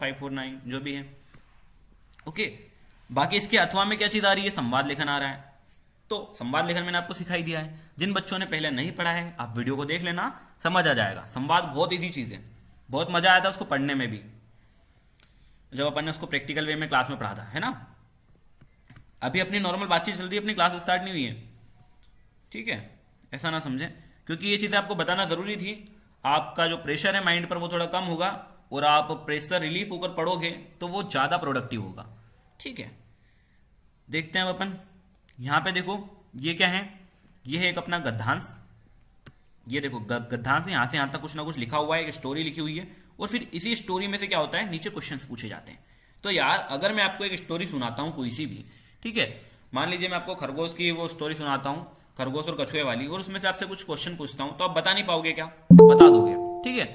549 जो भी है। ओके, बाकी इसके अथवा में क्या चीज़ आ रही है, संवाद लेखन आ रहा है। तो संवाद लेखन मैंने आपको सिखाई दिया है। जिन बच्चों ने पहले नहीं पढ़ा है आप वीडियो को देख लेना, समझ आ जाएगा। संवाद बहुत इजी चीज़ है, बहुत मजा आया था उसको पढ़ने में भी, जब अपन ने उसको प्रैक्टिकल वे में क्लास में पढ़ा था, है ना। अभी अपनी नॉर्मल बातचीत चल रही है, अपनी क्लास स्टार्ट नहीं हुई है, ठीक है, ऐसा ना समझें, क्योंकि ये चीज़ें आपको बताना ज़रूरी थी। आपका जो प्रेशर है माइंड पर वो थोड़ा कम होगा, और आप प्रेशर रिलीफ होकर पढ़ोगे तो वो ज़्यादा प्रोडक्टिव होगा, ठीक है। देखते हैं अब अपन, यहाँ पे देखो ये क्या है, ये है एक अपना गद्यांश। ये देखो गद्यांश यहाँ से यहाँ तक कुछ ना कुछ लिखा हुआ है, एक स्टोरी लिखी हुई है, और फिर इसी स्टोरी में से क्या होता है, नीचे क्वेश्चंस पूछे जाते हैं। तो यार अगर मैं आपको एक स्टोरी सुनाता हूँ कोई सी भी, ठीक है, मान लीजिए मैं आपको खरगोश की वो स्टोरी सुनाता हूँ, खरगोश और कछुए वाली, और उसमें से आपसे कुछ क्वेश्चन पूछता हूँ, तो आप बता नहीं पाओगे क्या, बता दोगे, ठीक है।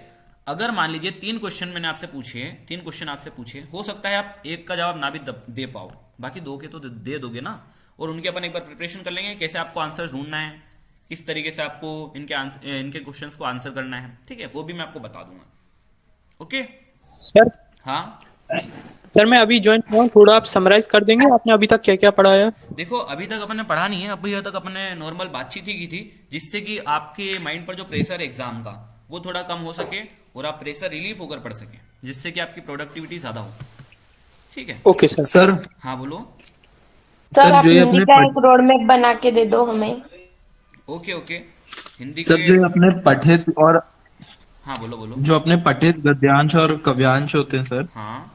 अगर मान लीजिए 3 क्वेश्चन मैंने आपसे पूछे, 3 क्वेश्चन आपसे पूछे, हो सकता है आप एक का जवाब ना भी दे पाओ, बाकी 2 के तो दे दोगे ना। और उनके अपन एक बार प्रिपरेशन कर लेंगे, कैसे आपको आंसर ढूंढना है, किस तरीके से आपको इनके क्वेश्चंस को आंसर करना है, ठीक है, वो भी मैं आपको बता दूंगा। ओके। सर हाँ, सर मैं अभी ज्वाइन हुआ हूँ, थोड़ा आप समराइज कर देंगे आपने अभी तक क्या क्या पढ़ाया। देखो अभी तक अपन ने पढ़ा नहीं है, अभी तक अपन ने नॉर्मल बातचीत ही की थी, जिससे कि आपके माइंड पर जो प्रेशर है एग्जाम का वो थोड़ा कम हो सके, और आप प्रेशर रिलीफ होकर पढ़ सके, जिससे कि आपकी प्रोडक्टिविटी ज़्यादा हो, ठीक है। Okay sir. सर हाँ बोलो। सर सर आप जो ये हिंदी अपने का एक रोड मैप बना के दे दो हमें। ओके ओके, हिंदी सर के, जो ये अपने पठित और हाँ बोलो बोलो। जो अपने पठित गद्यांश और काव्यांश होते हैं सर, हाँ।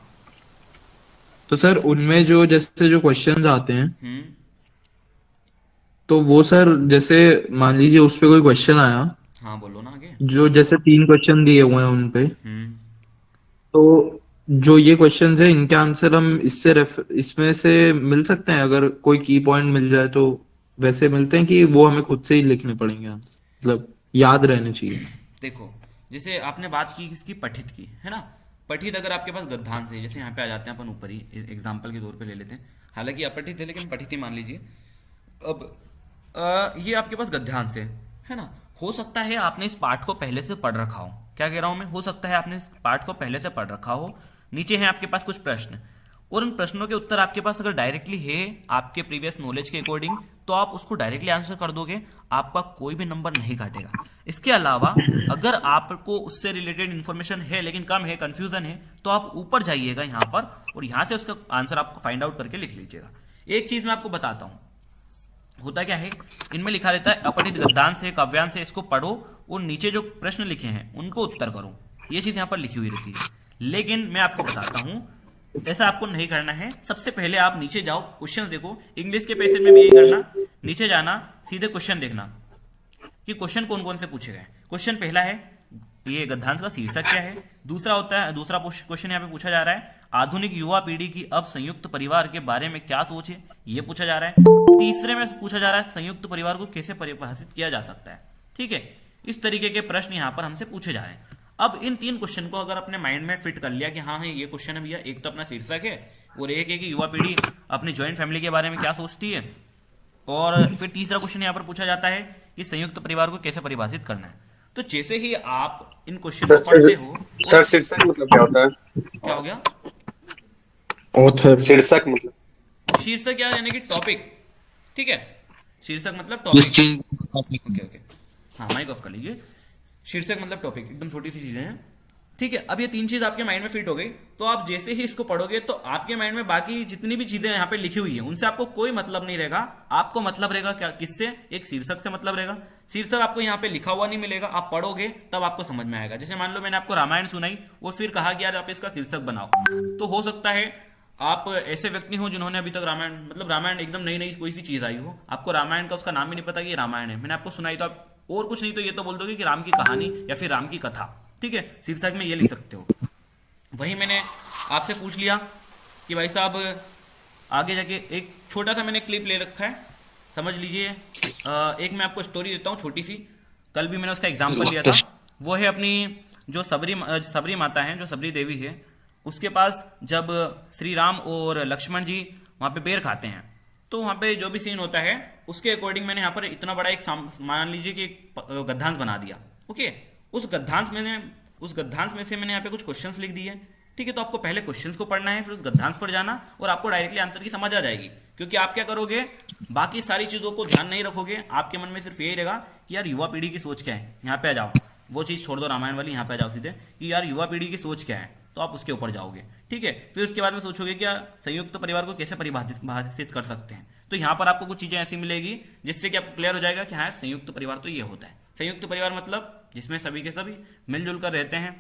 तो सर उनमें जो जैसे जो क्वेश्चंस आते हैं, हम्म। तो वो सर जैसे मान लीजिए उस पे कोई क्वेश्चन आया, हाँ बोलो ना आगे। जो जैसे 3 क्वेश्चन दिए हुए हैं उन पे, हम्म। तो जो ये क्वेश्चंस है इनके आंसर हम इसमें से मिल सकते हैं, अगर कोई की पॉइंट मिल जाए तो वैसे मिलते हैं कि वो हमें खुद से ही लिखने पड़ेंगे, मतलब याद रहने चाहिए। देखो, जैसे आपने बात की किसकी, पठित की, है ना। पठित अगर आपके पास गद्यांश है, जैसे यहाँ पे आ जाते हैं अपन ऊपर ही, एग्जाम्पल के तौर पे ले लेते हैं, हालांकि अपठित है लेकिन पठित ही मान लीजिए। अब ये आपके पास गद्यांश है ना। हो सकता है आपने इस पाठ को पहले से पढ़ रखा हो, क्या कह रहा हूं मैं, हो सकता है आपने इस पाठ को पहले से पढ़ रखा हो। नीचे है आपके पास कुछ प्रश्न, और उन प्रश्नों के उत्तर आपके पास अगर डायरेक्टली है आपके प्रीवियस नॉलेज के अकॉर्डिंग, तो आप उसको डायरेक्टली आंसर कर दोगे, आपका कोई भी नंबर नहीं काटेगा। इसके अलावा अगर आपको उससे रिलेटेड इन्फॉर्मेशन है लेकिन कम है, कंफ्यूजन है, तो आप ऊपर जाइएगा यहाँ पर, और यहाँ से उसका आंसर आपको फाइंड आउट करके लिख लीजिएगा। एक चीज मैं आपको बताता हूँ, होता क्या है, इनमें लिखा रहता है अपठित गद्यांश है, काव्यांश है, इसको पढ़ो और नीचे जो प्रश्न लिखे हैं उनको उत्तर करो, ये चीज यहाँ पर लिखी हुई रहती है। लेकिन मैं आपको बताता हूँ, ऐसा आपको नहीं करना है। सबसे पहले आप नीचे जाओ, क्वेश्चंस देखो, इंग्लिश के पैसेज में भी यही करना, नीचे जाना, सीधे क्वेश्चन देखना कि क्वेश्चन कौन कौन से पूछे गए। क्वेश्चन पहला है, ये गद्यांश का शीर्षक क्या है। दूसरा होता है, दूसरा क्वेश्चन यहाँ पे पूछा जा रहा है, आधुनिक युवा पीढ़ी की अब संयुक्त परिवार के बारे में क्या सोच है, ये पूछा जा रहा है। तीसरे में पूछा जा रहा है, संयुक्त परिवार को कैसे परिभाषित किया जा सकता है, ठीक है। इस तरीके के प्रश्न यहाँ पर हमसे पूछे जा रहे हैं। अब इन 3 क्वेश्चन को अगर अपने माइंड में फिट कर लिया कि हाँ हाँ ये क्वेश्चन है भैया, एक तो अपना शीर्षक है, और एक है कि युवा पीढ़ी अपनी ज्वाइंट फैमिली के बारे में क्या सोचती है, और फिर तीसरा क्वेश्चन यहाँ पर पूछा जाता है कि संयुक्त परिवार को कैसे परिभाषित करना है। तो जैसे ही आप इन क्वेश्चन को सर पढ़ते हो, सर शीर्षक मतलब क्या होता है? क्या हो गया, ऑथर। शीर्षक मतलब शीर्षक क्या, यानी कि टॉपिक, ठीक है, शीर्षक मतलब जिस टॉपिक। चीज ओके ओके, हाँ माइक ऑफ कर लीजिए। शीर्षक मतलब टॉपिक, एकदम छोटी सी चीजें हैं, ठीक है। अब ये 3 चीज आपके माइंड में फिट हो गई, तो आप जैसे ही इसको पढ़ोगे तो आपके माइंड में बाकी जितनी भी चीजें यहाँ पे लिखी हुई है उनसे आपको कोई मतलब नहीं रहेगा। आपको मतलब रहेगा क्या, किससे, एक शीर्षक से मतलब रहेगा। शीर्षक आपको यहाँ पे लिखा हुआ नहीं मिलेगा, आप पढ़ोगे तब आपको समझ में आएगा। जैसे मान लो मैंने आपको रामायण सुनाई और फिर कहा कि यार आप इसका शीर्षक बनाओ, तो हो सकता है आप ऐसे व्यक्ति हो जिन्होंने अभी तक रामायण, मतलब रामायण एकदम नई नई कोई सी चीज आई हो, आपको रामायण का उसका नाम भी नहीं पता कि ये रामायण है, मैंने आपको सुनाई, तो आप और कुछ नहीं तो ये तो बोल दोगे कि राम की कहानी या फिर राम की कथा, ठीक है, शीर्षक में ये लिख सकते हो। वही मैंने आपसे पूछ लिया कि भाई साहब आगे जाके एक छोटा सा मैंने क्लिप ले रखा है, समझ लीजिए। एक मैं आपको स्टोरी देता हूँ छोटी सी, कल भी मैंने उसका एग्जाम्पल लिया था। वो है अपनी जो सबरी माता है, जो सबरी देवी है, उसके पास जब श्री राम और लक्ष्मण जी वहाँ पे बेर खाते हैं, तो वहाँ पे जो भी सीन होता है उसके अकॉर्डिंग मैंने यहाँ पर इतना बड़ा एक मान लीजिए कि एक गद्यांश बना दिया। ओके, उस गद्यांश में से मैंने यहाँ पे कुछ क्वेश्चंस लिख दिए, ठीक है, तो आपको पहले क्वेश्चंस को पढ़ना है, फिर उस गद्यांश पर जाना और आपको डायरेक्टली आंसर की समझ आ जाएगी। क्योंकि आप क्या करोगे, बाकी सारी चीज़ों को ध्यान नहीं रखोगे, आपके मन में सिर्फ यही रहेगा कि यार युवा पीढ़ी की सोच क्या है, यहाँ पे आ जाओ, वो चीज़ छोड़ दो रामायण वाली, यहाँ पे आ जाओ सीधे कि यार युवा पीढ़ी की सोच क्या है, तो आप उसके ऊपर जाओगे। ठीक है, फिर उसके बाद में सोचोगे कि यार संयुक्त परिवार को कैसे परिभाषित कर सकते हैं, तो यहाँ पर आपको कुछ चीज़ें ऐसी मिलेगी जिससे कि आपको क्लियर हो जाएगा कि हाँ संयुक्त परिवार तो ये होता है। संयुक्त परिवार मतलब जिसमें सभी के सभी मिलजुल कर रहते हैं।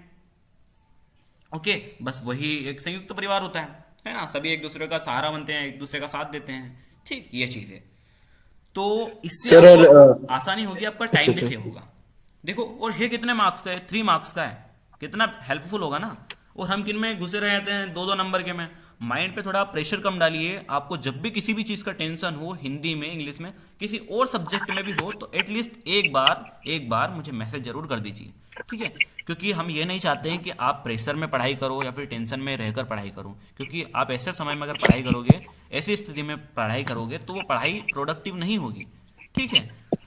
ओके, बस वही एक संयुक्त परिवार होता है ना, सभी एक दूसरे का सहारा बनते हैं, एक दूसरे का साथ देते हैं। ठीक, ये चीज़ है। तो इससे सर और आपको आसानी होगी, आपका अच्छा टाइम भी अच्छा सेव होगा। देखो, और ये कितने मार्क्स का है, 3 मार्क्स का है, कितना हेल्पफुल होगा ना। और हम किन में घुसे रहते हैं, 2-2 नंबर के में। माइंड पे थोड़ा प्रेशर कम डालिए। आपको जब भी किसी भी चीज़ का टेंशन हो, हिंदी में, इंग्लिश में, किसी और सब्जेक्ट में भी हो, तो एटलीस्ट एक बार मुझे मैसेज जरूर कर दीजिए। ठीक है, क्योंकि हम ये नहीं चाहते हैं कि आप प्रेशर में पढ़ाई करो या फिर टेंशन में रहकर पढ़ाई करो। क्योंकि आप ऐसे समय में अगर पढ़ाई करोगे, ऐसी स्थिति में पढ़ाई करोगे, तो वो पढ़ाई प्रोडक्टिव नहीं होगी। ठीक है,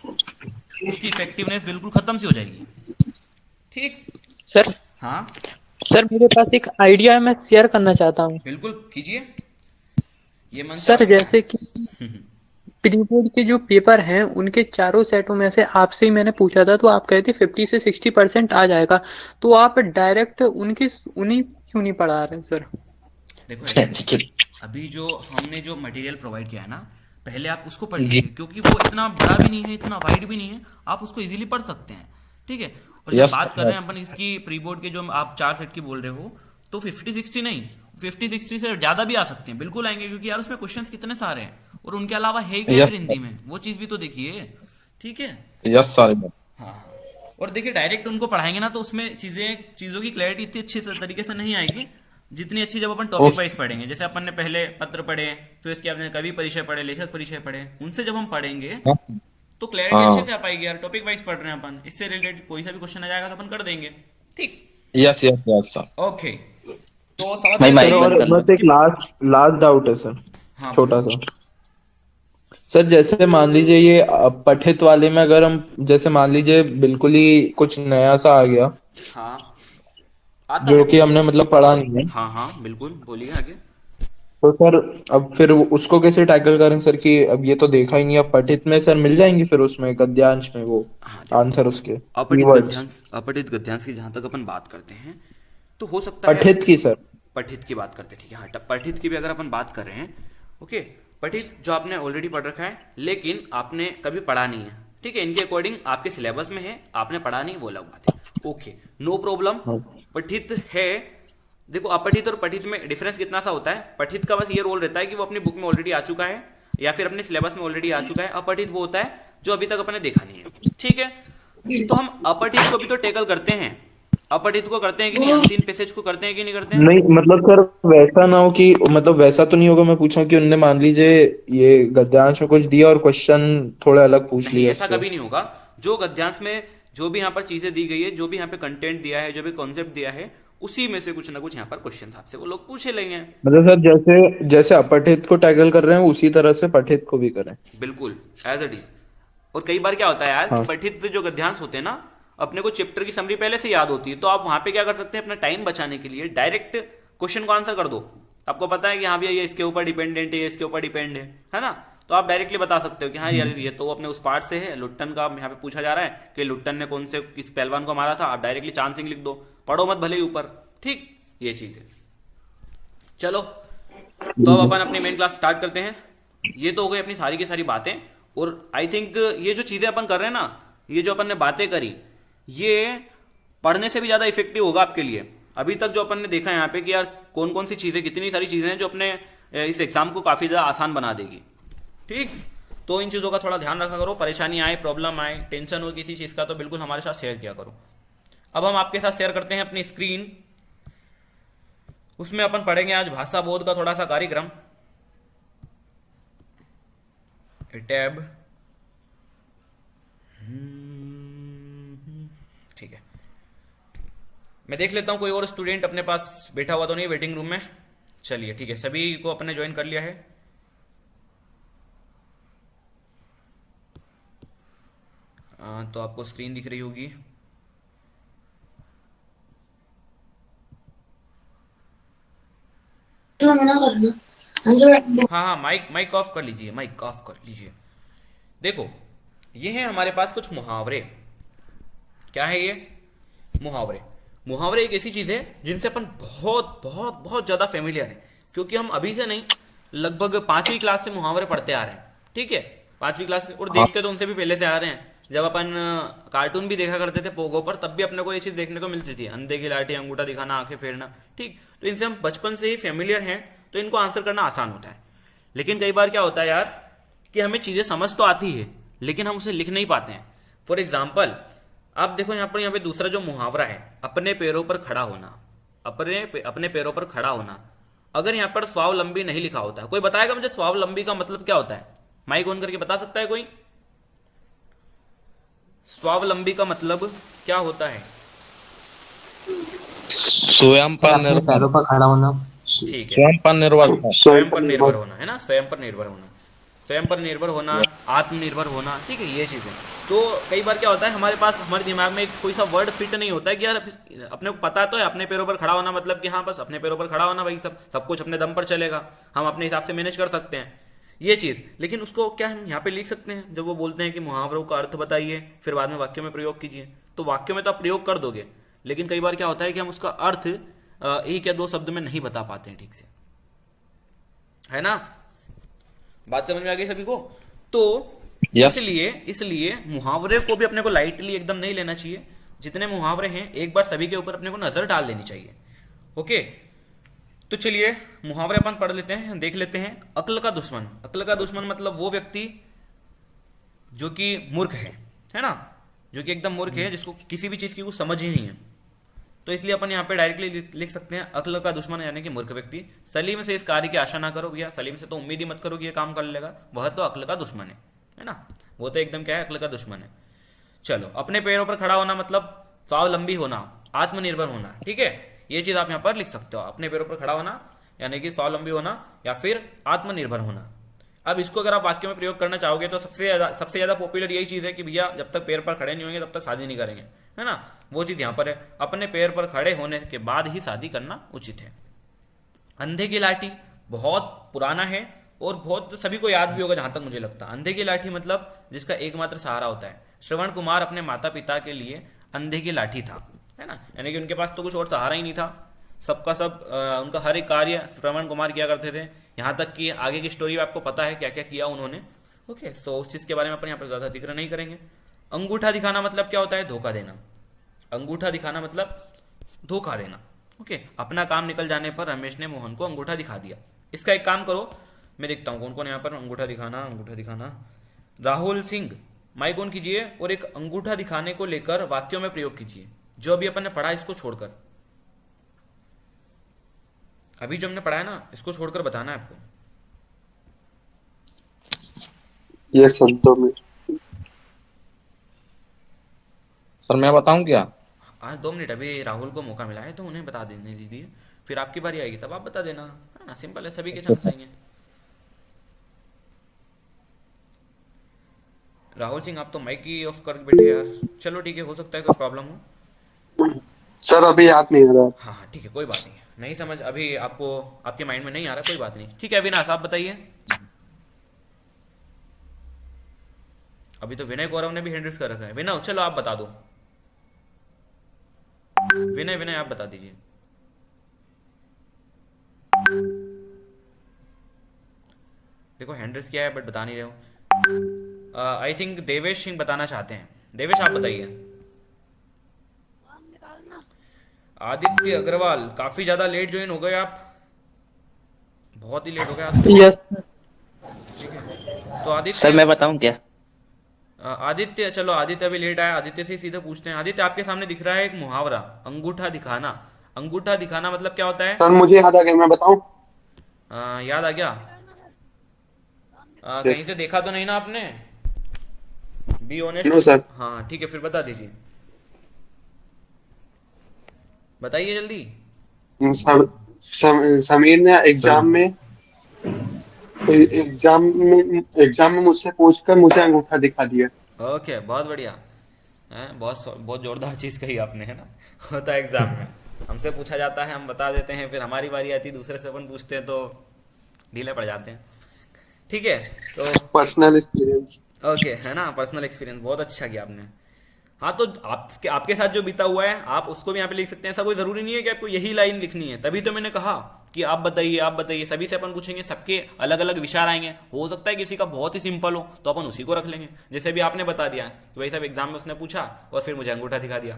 उसकी इफेक्टिवनेस बिल्कुल खत्म सी हो जाएगी। ठीक। सर हाँ, सर मेरे पास एक आइडिया है, मैं शेयर करना चाहता हूँ। बिल्कुल कीजिए, ये मंच सर आपका जैसे कि प्री बोर्ड के जो पेपर हैं उनके चारों सेटों में से आपसे ही मैंने पूछा था, तो आप कहे थे 50 से 60% आ जाएगा। तो आप डायरेक्ट उन्हीं क्यों नहीं पढ़ा रहे हैं सर? देखो ऐसा है, अभी जो हमने जो मटेरियल प्रोवाइड किया है ना, पहले आप उसको पढ़ लीजिए, क्योंकि वो इतना बड़ा भी नहीं है, इतना वाइड भी नहीं है, आप उसको इजीली पढ़ सकते हैं। ठीक है, और जब यस बात कर रहे हैं अपन इसकी प्री बोर्ड के, जो आप 4 सेट की बोल रहे हो, तो 50-60 नहीं, 50-60 से ज़्यादा भी आ सकते हैं, बिल्कुल आएंगे। क्योंकि यार उसमें क्वेश्चंस कितने सारे हैं, और उनके अलावा है ही क्या यस फिर हिंदी में, वो चीज़ भी तो देखिए। ठीक है। यस सर हाँ, और देखिए डायरेक्ट उनको पढ़ाएंगे ना, तो उसमें चीज़ों की क्लैरिटी इतनी अच्छी तरीके से नहीं आएगी जितनी अच्छी जब अपन टॉपिक वाइज पढ़ेंगे। जैसे अपन ने पहले पत्र पढ़े, फिर उसके बाद कवि परिचय पढ़े, लेखक परिचय पढ़े, उनसे जब हम पढ़ेंगे तो क्लैरिटी अच्छे हाँ से आ पाएगी यार। टॉपिक वाइज पढ़ रहे हैं अपन, इससे रिलेटेड कोई सा भी क्वेश्चन आ जाएगा तो अपन कर देंगे। ठीक। Yes yes yes sir okay, तो समझ भाई गए माइक सभी बंद कर लो। बस एक कि लास्ट डाउट है सर, हाँ छोटा बोलो। सा। सर जैसे मान लीजिए ये पठित वाले में अगर हम जैसे मान लीजिए बिल्कुल ही कुछ नया सा आ गया हाँ, आता है जो वो। कि हमने मतलब पढ़ा नहीं है, हाँ हाँ बिल्कुल, बोलिए आगे। तो सर अब फिर उसको कैसे टैकल करें सर? कि अब ये तो देखा ही नहीं, अब पठित में सर मिल जाएंगी फिर उसमें गद्यांश में वो हाँ देखो, आंसर उसके अपठित कीवर्ड्स गद्यांश, अपठित गद्यांश की जहाँ तक अपन बात करते हैं, तो हो सकता है। पठित की सर? पठित की बात करते हैं, ठीक है। हाँ, पठित की भी अगर अपन बात कर रहे हैं, ओके, पठित जो आपने ऑलरेडी पढ़ रखा है लेकिन आपने कभी पढ़ा नहीं है, ठीक है, इनके अकॉर्डिंग आपके सिलेबस में है, आपने पढ़ा नहीं, वो अलग बात है। Okay, no problem. पठित है, देखो अपठित और पठित में डिफरेंस कितना सा होता है। पठित का बस ये रोल रहता है कि वो अपनी बुक में ऑलरेडी आ चुका है या फिर अपने सिलेबस में ऑलरेडी आ चुका है। अपठित वो होता है जो अभी तक अपने देखा नहीं है। ठीक है, तो हम अपठित को भी तो टैकल करते हैं। अपठित को करते हैं कि नहीं, अनसीन पैसेज को करते हैं कि नहीं करते हैं? नहीं मतलब सर वैसा ना हो कि मतलब वैसा तो नहीं होगा, मैं पूछूं कि उनने मान लीजिए ये गद्यांश में कुछ दिया और क्वेश्चन थोड़े अलग पूछ नहीं, लिया ऐसा उससे। कभी नहीं होगा। जो गद्यांश में जो भी यहाँ पर चीजें दी गई है, जो भी यहाँ पे कंटेंट दिया है, जो भी कॉन्सेप्ट दिया है, उसी में से कुछ ना कुछ यहाँ पर क्वेश्चन आपसे वो लोग पूछे लेंगे। मतलब सर जैसे जैसे अपठित को टैकल कर रहे हैं उसी तरह से पठित को भी करें। बिल्कुल एज इट इज। और कई बार क्या होता है यार कि हाँ पठित जो गद्यांश होते हैं ना, अपने को चैप्टर की समरी पहले से याद होती है, तो आप वहां पे क्या कर सकते हैं, अपना टाइम बचाने के लिए डायरेक्ट क्वेश्चन को आंसर कर दो। आपको पता है कि हाँ भैया ये इसके ऊपर डिपेंडेंट है, ये इसके ऊपर डिपेंड है ना, तो आप डायरेक्टली बता सकते हो कि हाँ यार ये तो अपने उस पार्ट से है। लुट्टन का यहाँ पे पूछा जा रहा है कि लुट्टन ने कौन से किस पहलवान को मारा था, आप डायरेक्टली चांसिंग लिख दो, पढ़ो मत भले ही ऊपर। ठीक, ये चीज है। चलो, तो अब अपन अपनी मेन क्लास स्टार्ट करते हैं। ये तो हो गई अपनी सारी की सारी बातें। और आई थिंक ये जो चीजें अपन कर रहे हैं ना, ये जो अपन ने बातें करी, ये पढ़ने से भी ज्यादा इफेक्टिव होगा आपके लिए। अभी तक जो अपन ने देखा यहाँ पे कि यार कौन कौन सी चीजें, कितनी सारी चीजें हैं जो अपने इस एग्जाम को काफी ज्यादा आसान बना देगी। ठीक, तो इन चीजों का थोड़ा ध्यान रखा करो। परेशानी आए, प्रॉब्लम आए, टेंशन हो किसी चीज का, तो बिल्कुल हमारे साथ शेयर किया करो। अब हम आपके साथ शेयर करते हैं अपनी स्क्रीन। उसमें अपन पढ़ेंगे आज भाषा बोध का थोड़ा सा कार्यक्रम। टैब, ठीक है, मैं देख लेता हूं कोई और स्टूडेंट अपने पास बैठा हुआ तो नहीं वेटिंग रूम में। चलिए ठीक है, सभी को अपने ज्वाइन कर लिया है। तो आपको स्क्रीन दिख रही होगी। हाँ हाँ, माइक माइक ऑफ कर लीजिए, माइक ऑफ कर लीजिए। देखो, ये है हमारे पास कुछ मुहावरे। क्या है ये? मुहावरे। मुहावरे एक ऐसी चीज है जिनसे अपन बहुत बहुत बहुत ज्यादा फेमिलियर है, क्योंकि हम अभी से नहीं, लगभग 5वीं क्लास से मुहावरे पढ़ते आ रहे हैं। ठीक है, 5वीं क्लास से, और देखते तो उनसे भी पहले से आ रहे हैं। जब अपन कार्टून भी देखा करते थे पोगो पर, तब भी अपने को ये चीज देखने को मिलती थी, अंधे की लाठी, अंगूठा दिखाना, आंखें फेरना। ठीक, तो इनसे हम बचपन से ही फेमिलियर हैं, तो इनको आंसर करना आसान होता है। लेकिन कई बार क्या होता है यार, कि हमें चीजें समझ तो आती है, लेकिन हम उसे लिख नहीं पाते हैं। फॉर एग्जाम्पल, आप देखो यहाँ पे दूसरा जो मुहावरा है, अपने पैरों पर खड़ा होना। अपने पैरों पर खड़ा होना, अगर यहाँ पर स्वावलंबी नहीं लिखा होता, कोई बताएगा मुझे स्वावलंबी का मतलब क्या होता है? माइक ऑन करके बता सकता है कोई? स्वावलंबी का मतलब क्या होता है? स्वयं पर अपने निर्भर, पैरों पर खड़ा होना। ठीक है, स्वयं पर निर्भर था। स्वयं पर निर्भर होना है ना, स्वयं पर निर्भर होना, स्वयं पर निर्भर होना, आत्मनिर्भर होना। ठीक है, ये चीजें। तो कई बार क्या होता है, हमारे पास, हमारे दिमाग में कोई सा वर्ड फिट नहीं होता है कि यार अपने को पता तो है अपने पैरों पर खड़ा होना मतलब कि हाँ बस अपने पैरों पर खड़ा होना भाई, सब कुछ अपने दम पर चलेगा, हम अपने हिसाब से मैनेज कर सकते हैं ये चीज। लेकिन उसको क्या हम यहाँ पे लिख सकते हैं? जब वो बोलते हैं कि मुहावरों का अर्थ बताइए, फिर बाद में वाक्य में प्रयोग कीजिए, तो वाक्य में तो आप प्रयोग कर दोगे, लेकिन कई बार क्या होता है कि हम उसका अर्थ एक या दो शब्द में नहीं बता पाते हैं ठीक से, है ना? बात समझ में आ गई सभी को? तो Yes. इसलिए मुहावरे को भी अपने को लाइटली एकदम नहीं लेना चाहिए। जितने मुहावरे हैं एक बार सभी के ऊपर अपने को नजर डाल लेनी चाहिए। ओके, तो चलिए मुहावरे अपन पढ़ लेते हैं, देख लेते हैं। अक्ल का दुश्मन। अक्ल का दुश्मन मतलब वो व्यक्ति जो कि मूर्ख है ना, जो कि एकदम मूर्ख है, जिसको किसी भी चीज की कुछ समझ ही नहीं है। तो इसलिए अपन यहाँ पे डायरेक्टली लिख सकते हैं अक्ल का दुश्मन यानी कि मूर्ख व्यक्ति। सलीम से इस कार्य की आशा ना करो भैया, सलीम से तो उम्मीद ही मत करो कि ये काम कर लेगा, वह तो अक्ल का दुश्मन है ना, वो तो एकदम क्या है, अक्ल का दुश्मन है। चलो, अपने पैरों पर खड़ा होना मतलब स्वावलंबी होना, आत्मनिर्भर होना। ठीक है, ये चीज आप यहाँ पर लिख सकते हो, अपने पैरों पर खड़ा होना यानी कि स्वावलंबी होना या फिर आत्मनिर्भर होना। अब इसको अगर आप वाक्य में प्रयोग करना चाहोगे तो सबसे ज्यादा पॉपुलर यही चीज है कि भैया जब तक पैर पर खड़े नहीं होंगे तब तक शादी नहीं करेंगे, है ना? वो चीज यहाँ पर है, अपने पैर पर खड़े होने के बाद ही शादी करना उचित है। अंधे की लाठी बहुत पुराना है और बहुत सभी को याद भी होगा जहां तक मुझे लगता है। अंधे की लाठी मतलब जिसका एकमात्र सहारा होता है। श्रवण कुमार अपने माता पिता के लिए अंधे की लाठी था, है ना, यानी कि उनके पास तो कुछ और सहारा ही नहीं था, सबका सब उनका हर एक कार्य श्रवण कुमार किया करते थे। यहाँ तक कि आगे की स्टोरी आपको पता है क्या क्या किया उन्होंने। ओके, तो उस चीज के बारे में अपन यहाँ पर ज्यादा जिक्र नहीं करेंगे। अंगूठा दिखाना मतलब क्या होता है? धोखा देना। अंगूठा दिखाना मतलब धोखा देना। ओके, अपना काम निकल जाने पर रमेश ने मोहन को अंगूठा दिखा दिया। इसका एक काम करो, मैं देखता हूँ कौन कौन यहाँ पर अंगूठा दिखाना। राहुल सिंह, माइक ऑन कीजिए और एक अंगूठा दिखाने को लेकर वाक्यों में प्रयोग कीजिए, जो अभी अपन ने पढ़ा इसको छोड़कर। अभी जो हमने पढ़ा है ना, इसको छोड़कर बताना है आपको। ये सर 2 मिनट। सर मैं बताऊं क्या? आज 2 मिनट, अभी राहुल को मौका मिला है तो उन्हें बता देने दीजिए, फिर आपकी बारी आएगी तब आप बता देना, है ना? सिंपल है, सभी के चांस आएंगे। राहुल सिंह, आप तो माइक ही ऑफ कर बैठे यार। चलो ठीक है, हो सकता है कोई प्रॉब्लम हो। सर अभी याद नहीं आ रहा। हाँ हाँ ठीक है, कोई बात नहीं, नहीं समझ अभी आपको, आपके माइंड में नहीं आ रहा, कोई बात नहीं। ठीक है अविनाश, आप बताइए। अभी तो विनय गौरव ने भी हैंड रेज कर रखा है। विनय चलो आप बता दो। विनय आप बता दीजिए। देखो हैंड रेज किया है बट बता नहीं रहे हो। आई थिंक देवेश सिंह बताना चाहते हैं। देवेश आप बताइए। आदित्य अग्रवाल, काफी ज्यादा लेट ज्वाइन हो गए आप, बहुत ही लेट हो गए आज तो। यस। ठीक है, तो आदित्य, सर मैं बताऊं क्या? आदित्य, चलो आदित्य अभी लेट आया, आदित्य से ही सीधे पूछते हैं। आदित्य, आपके सामने दिख रहा है एक मुहावरा, अंगूठा दिखाना। अंगूठा दिखाना मतलब क्या होता है? सर मुझे याद आ गया, मैं बताऊं? याद आ गया? कहीं से देखा तो नहीं ना आपने? Be honest. No sir. हाँ ठीक है, फिर बता दीजिए, बताइए जल्दी। समीर ने एग्जाम में मुझसे पूछकर मुझे अंगूठा दिखा दिया। ओके, बहुत बढ़िया, बहुत बहुत जोरदार चीज कही आपने, है ना? होता है एग्जाम में। हमसे पूछा जाता है, हम बता देते हैं, फिर हमारी बारी आती है, दूसरे से अपन पूछते हैं तो ढीले पड़ जाते हैं। ठीक है, तो पर्सनल एक्सपीरियंस। ओके, है ना, पर्सनल एक्सपीरियंस बहुत अच्छा किया आपने। हाँ, तो आपके आपके साथ जो बीता हुआ है आप उसको भी यहाँ पे लिख सकते हैं। ऐसा कोई जरूरी नहीं है कि आपको यही लाइन लिखनी है, तभी तो मैंने कहा कि आप बताइए, आप बताइए। सभी से अपन पूछेंगे, सबके अलग अलग विचार आएंगे। हो सकता है किसी का बहुत ही सिंपल हो तो अपन उसी को रख लेंगे, जैसे भी आपने बता दिया कि भाई साहब एग्जाम में उसने पूछा और फिर मुझे अंगूठा दिखा दिया।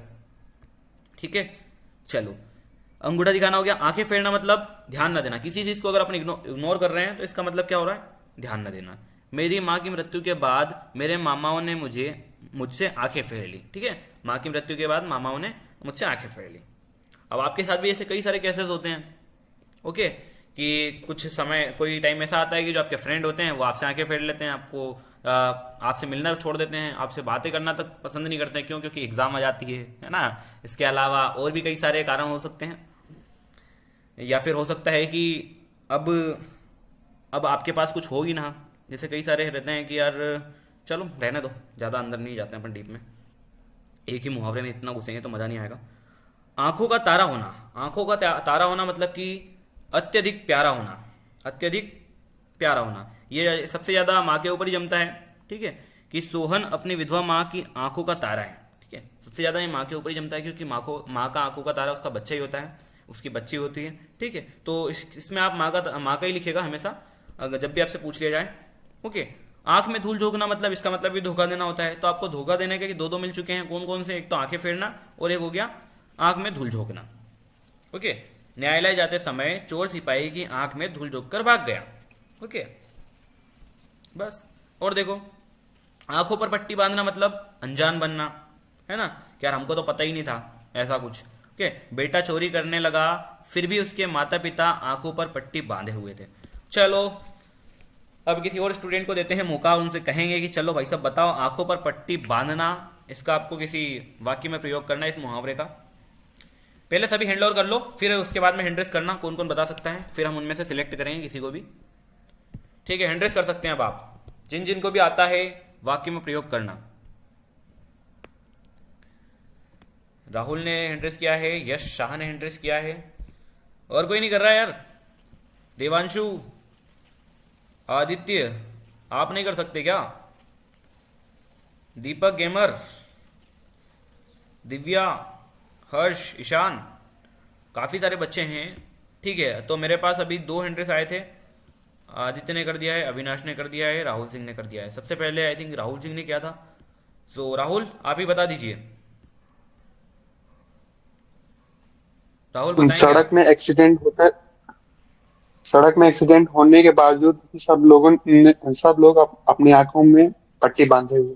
ठीक है, चलो, अंगूठा दिखाना हो गया। आंखें फेरना मतलब ध्यान न देना। किसी चीज को अगर अपन इग्नोर कर रहे हैं तो इसका मतलब क्या हो रहा है, ध्यान न देना। मेरी माँ की मृत्यु के बाद मेरे मामाओं ने मुझसे आंखें फेर ली। ठीक है, माँ की मृत्यु के बाद मामाओं ने मुझसे आंखें फेर ली। अब आपके साथ भी ऐसे कई सारे केसेस होते हैं। ओके, कि कुछ समय कोई टाइम ऐसा आता है कि जो आपके फ्रेंड होते हैं वो आपसे आंखें फेर लेते हैं, आपको आपसे मिलना छोड़ देते हैं, आपसे बातें करना तक पसंद नहीं करते हैं। क्यों? क्योंकि एग्जाम आ जाती है ना। इसके अलावा और भी कई सारे कारण हो सकते हैं। या फिर हो सकता है कि अब आपके पास कुछ हो ही ना। जैसे कई सारे रहते हैं कि यार चलो रहने दो, ज़्यादा अंदर नहीं जाते हैं अपन डीप में, एक ही मुहावरे में इतना घुसेंगे तो मज़ा नहीं आएगा। आंखों का तारा होना। आंखों का तारा होना मतलब कि अत्यधिक प्यारा होना, अत्यधिक प्यारा होना। ये सबसे ज़्यादा माँ के ऊपर ही जमता है। ठीक है, कि सोहन अपनी विधवा माँ की आंखों का तारा है। ठीक है, सबसे ज़्यादा ये माँ के ऊपर ही जमता है, क्योंकि माँ का आंखों का तारा उसका बच्चा ही होता है, उसकी बच्ची होती है। ठीक है, तो इसमें आप माँ का ही लिखेगा हमेशा, अगर जब भी आपसे पूछ लिया जाए। ओके, आंख में धूल झोंकना मतलब इसका मतलब भी धोखा देना होता है। तो आपको धोखा देने के दो मिल चुके हैं। कौन कौन से? एक तो आंखें फेरना और एक हो गया आंख में धूल झोंकना। ओके, न्यायालय जाते समय चोर सिपाही की आंख में धूल झोंक कर भाग गया। ओके, बस। और देखो, आंखों पर पट्टी बांधना मतलब अनजान बनना, है ना, कि यार हमको तो पता ही नहीं था ऐसा कुछ। ओके, बेटा चोरी करने लगा फिर भी उसके माता पिता आंखों पर पट्टी बांधे हुए थे। चलो, अब किसी और स्टूडेंट को देते हैं मौका, उनसे कहेंगे कि चलो भाई साहब बताओ, आंखों पर पट्टी बांधना, इसका आपको किसी वाक्य में प्रयोग करना है इस मुहावरे का। पहले सभी हैंड ओवर कर लो, फिर उसके बाद में हैंड रेस करना, कौन कौन बता सकता है, फिर हम उनमें से सिलेक्ट करेंगे किसी को भी। ठीक है, हैंड रेस कर सकते हैं अब आप, जिन जिन को भी आता है वाक्य में प्रयोग करना। राहुल ने हैंड रेस किया है, यश शाह ने हैंड रेस किया है, और कोई नहीं कर रहा है यार। देवांशु, आदित्य, आप नहीं कर सकते क्या? दीपक गेमर, दिव्या, हर्ष, ईशान, काफ़ी सारे बच्चे हैं। ठीक है, तो मेरे पास अभी 2 हैंड रेस आए थे। आदित्य ने कर दिया है, अविनाश ने कर दिया है, राहुल सिंह ने कर दिया है। सबसे पहले आई थिंक राहुल सिंह ने किया था। सो राहुल, आप ही बता दीजिए। राहुल बताएं। सड़क में एक्सीडेंट होता है, सड़क में एक्सीडेंट होने के बावजूद सब लोग अपनी आंखों में पट्टी बांधे हुए,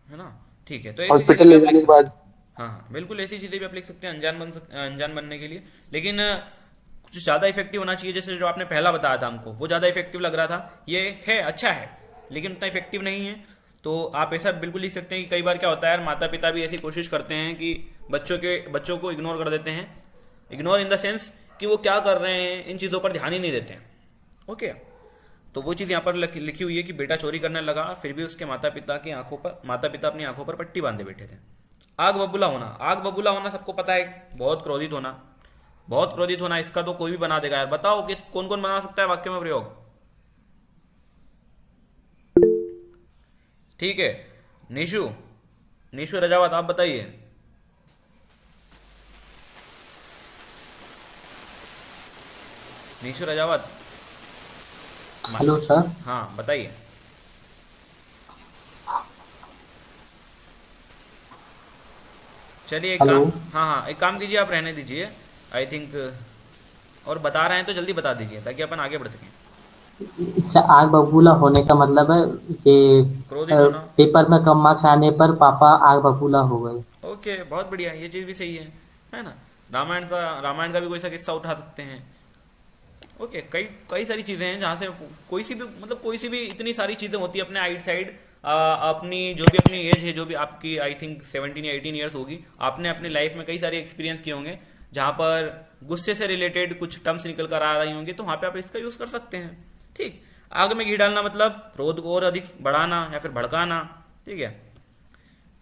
है ना। ठीक है, तो ऐसी हॉस्पिटल चीजें भी ले आप लिख जाने के सकते हैं। बाद। हाँ हाँ, बिल्कुल ऐसी चीजें भी आप लिख सकते हैं अनजान बनने के लिए। लेकिन कुछ ज़्यादा इफेक्टिव होना चाहिए। जैसे जो आपने पहला बताया था हमको, वो ज़्यादा इफेक्टिव लग रहा था। ये है, अच्छा है, लेकिन उतना इफेक्टिव नहीं है। तो आप ऐसा बिल्कुल लिख सकते हैं कि कई बार क्या होता है यार, माता पिता भी ऐसी कोशिश करते हैं कि बच्चों को इग्नोर कर देते हैं। इग्नोर इन द सेंस कि वो क्या कर रहे हैं इन चीज़ों पर ध्यान ही नहीं देते हैं। ओके, तो वो चीज़ यहाँ पर लिखी हुई है कि बेटा चोरी करने लगा फिर भी उसके माता पिता अपनी आंखों पर पट्टी बांधे बैठे थे। आग बबूला होना। आग बबूला होना सबको पता है, बहुत क्रोधित होना। बहुत क्रोधित होना, इसका तो कोई भी बना देगा यार। बताओ किस कौन कौन बना सकता है वाक्य में प्रयोग? ठीक है, निशु रजावत, आप बताइए। Nishu Rajawat, hello sir. हाँ बताइए। चलिए एक हेलो। काम, हाँ एक काम कीजिए, आप रहने दीजिए आई थिंक, और बता रहे हैं तो जल्दी बता दीजिए ताकि अपन आगे बढ़ सकें। अच्छा, आग बबूला होने का मतलब है कि क्रोधित होना। पेपर में कम मार्क्स आने पर पापा आग बबूला हो गए। ओके, बहुत बढ़िया, ये चीज़ भी सही है ना। रामायण का भी कोई सा किस्सा उठा सकते हैं। ओके, कई कई सारी चीज़ें हैं जहाँ से कोई सी भी इतनी सारी चीज़ें होती है अपने आइट साइड। अपनी जो भी अपनी एज है, जो भी आपकी आई थिंक 17 या 18 ईयर्स होगी, आपने अपनी लाइफ में कई सारे एक्सपीरियंस किए होंगे जहाँ पर गुस्से से रिलेटेड कुछ टर्म्स निकल कर आ रही होंगी, तो वहाँ पे आप इसका यूज़ कर सकते हैं। ठीक, आग में घी डालना मतलब क्रोध को और अधिक बढ़ाना या फिर भड़काना। ठीक है,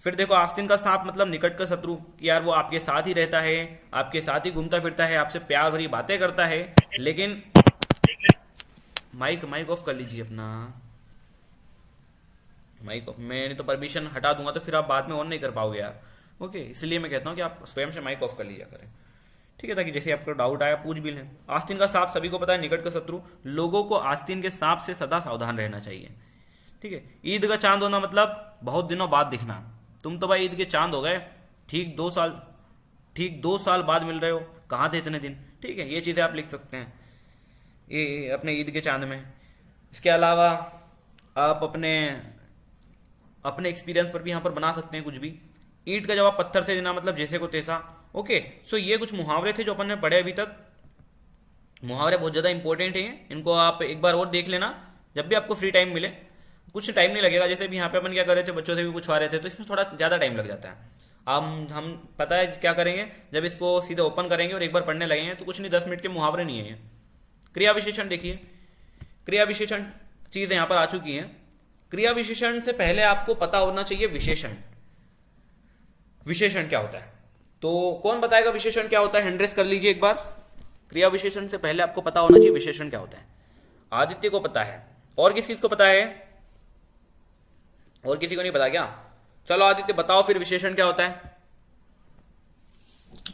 फिर देखो आस्तीन का सांप मतलब निकट का शत्रु, कि यार वो आपके साथ ही रहता है, आपके साथ ही घूमता फिरता है, आपसे प्यार भरी बातें करता है, लेकिन माइक माइक ऑफ कर लीजिए अपना, माइक ऑफ। मैंने तो परमिशन हटा दूंगा तो फिर आप बाद में ऑन नहीं कर पाओगे यार। ओके, इसलिए मैं कहता हूँ कि आप स्वयं से माइक ऑफ कर लीजिए करें, ठीक है, ताकि जैसे आपको डाउट आया पूछ भी लें। आस्तीन का सांप सभी को पता है निकट का शत्रु, लोगों को आस्तीन के सांप से सदा सावधान रहना चाहिए, ठीक है। ईद का चांद होना मतलब बहुत दिनों बाद दिखना, तुम तो भाई ईद के चांद हो गए, ठीक 2 साल बाद मिल रहे हो, कहाँ थे इतने दिन, ठीक है। ये चीज़ें आप लिख सकते हैं ये अपने ईद के चांद में। इसके अलावा आप अपने एक्सपीरियंस पर भी यहाँ पर बना सकते हैं कुछ भी। ईंट का जवाब पत्थर से देना मतलब जैसे को तैसा। ओके, सो ये कुछ मुहावरे थे जो अपन ने पढ़े अभी तक। मुहावरे बहुत ज़्यादा इंपॉर्टेंट हैं, इनको आप एक बार और देख लेना जब भी आपको फ्री टाइम मिले। कुछ टाइम नहीं लगेगा, जैसे भी यहाँ पे अपन क्या कर रहे थे, बच्चों से भी पूछवा रहे थे, तो इसमें थोड़ा ज़्यादा टाइम लग जाता है। हम पता है क्या करेंगे, जब इसको सीधे ओपन करेंगे और एक बार पढ़ने लगेंगे तो कुछ नहीं, 10 मिनट के मुहावरे नहीं है ये। क्रिया विशेषण देखिए, क्रिया विशेषण चीज़ यहाँ पर आ चुकी है। क्रिया विशेषण से पहले आपको पता होना चाहिए विशेषण, विशेषण क्या होता है। तो कौन बताएगा विशेषण क्या होता है, हैंड रेस कर लीजिए एक बार। क्रिया विशेषण से पहले आपको पता होना चाहिए विशेषण क्या होता है। आदित्य को पता है, और किस किस को पता है, और किसी को नहीं पता क्या? चलो आदित्य बताओ फिर विशेषण क्या होता है।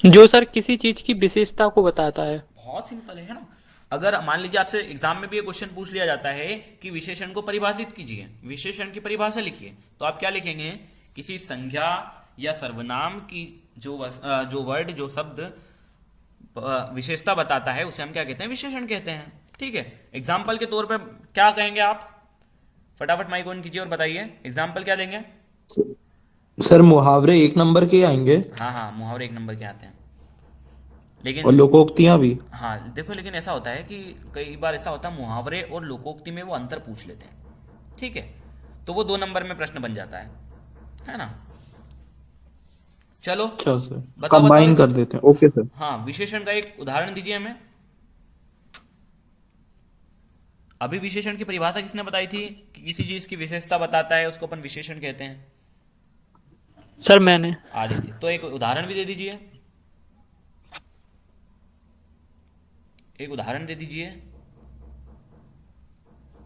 जो सर किसी चीज की विशेषता को बताता है। बहुत सिंपल है ना। अगर मान लीजिए आपसे एग्जाम में भी ये क्वेश्चन पूछ लिया जाता है कि विशेषण को परिभाषित कीजिए, विशेषण की परिभाषा लिखिए, तो आप क्या लिखेंगे, किसी संज्ञा या सर्वनाम की जो वर्ड जो शब्द विशेषता बताता है उसे हम क्या कहते हैं, विशेषण कहते हैं, ठीक है। एग्जाम्पल के तौर पर क्या कहेंगे आप, फटाफट माइक ऑन कीजिए और बताइए एग्जाम्पल क्या देंगे। सर मुहावरे 1 नंबर के आएंगे हाँ, मुहावरे 1 नंबर के आते हैं, लेकिन और लोकोक्तियां भी। हाँ देखो, लेकिन ऐसा होता है कि कई बार ऐसा होता है मुहावरे और लोकोक्ति में वो अंतर पूछ लेते हैं, ठीक है, तो वो 2 नंबर में प्रश्न बन जाता है ना। चलो अच्छा सर, बताओ कंबाइन कर देते हैं। Okay sir. हाँ, विशेषण का एक उदाहरण दीजिए हमें। अभी विशेषण की परिभाषा किसने बताई थी कि किसी चीज की विशेषता बताता है उसको अपन विशेषण कहते हैं? सर मैंने। आदित्य, तो एक उदाहरण भी दे दीजिए, एक उदाहरण दे दीजिए।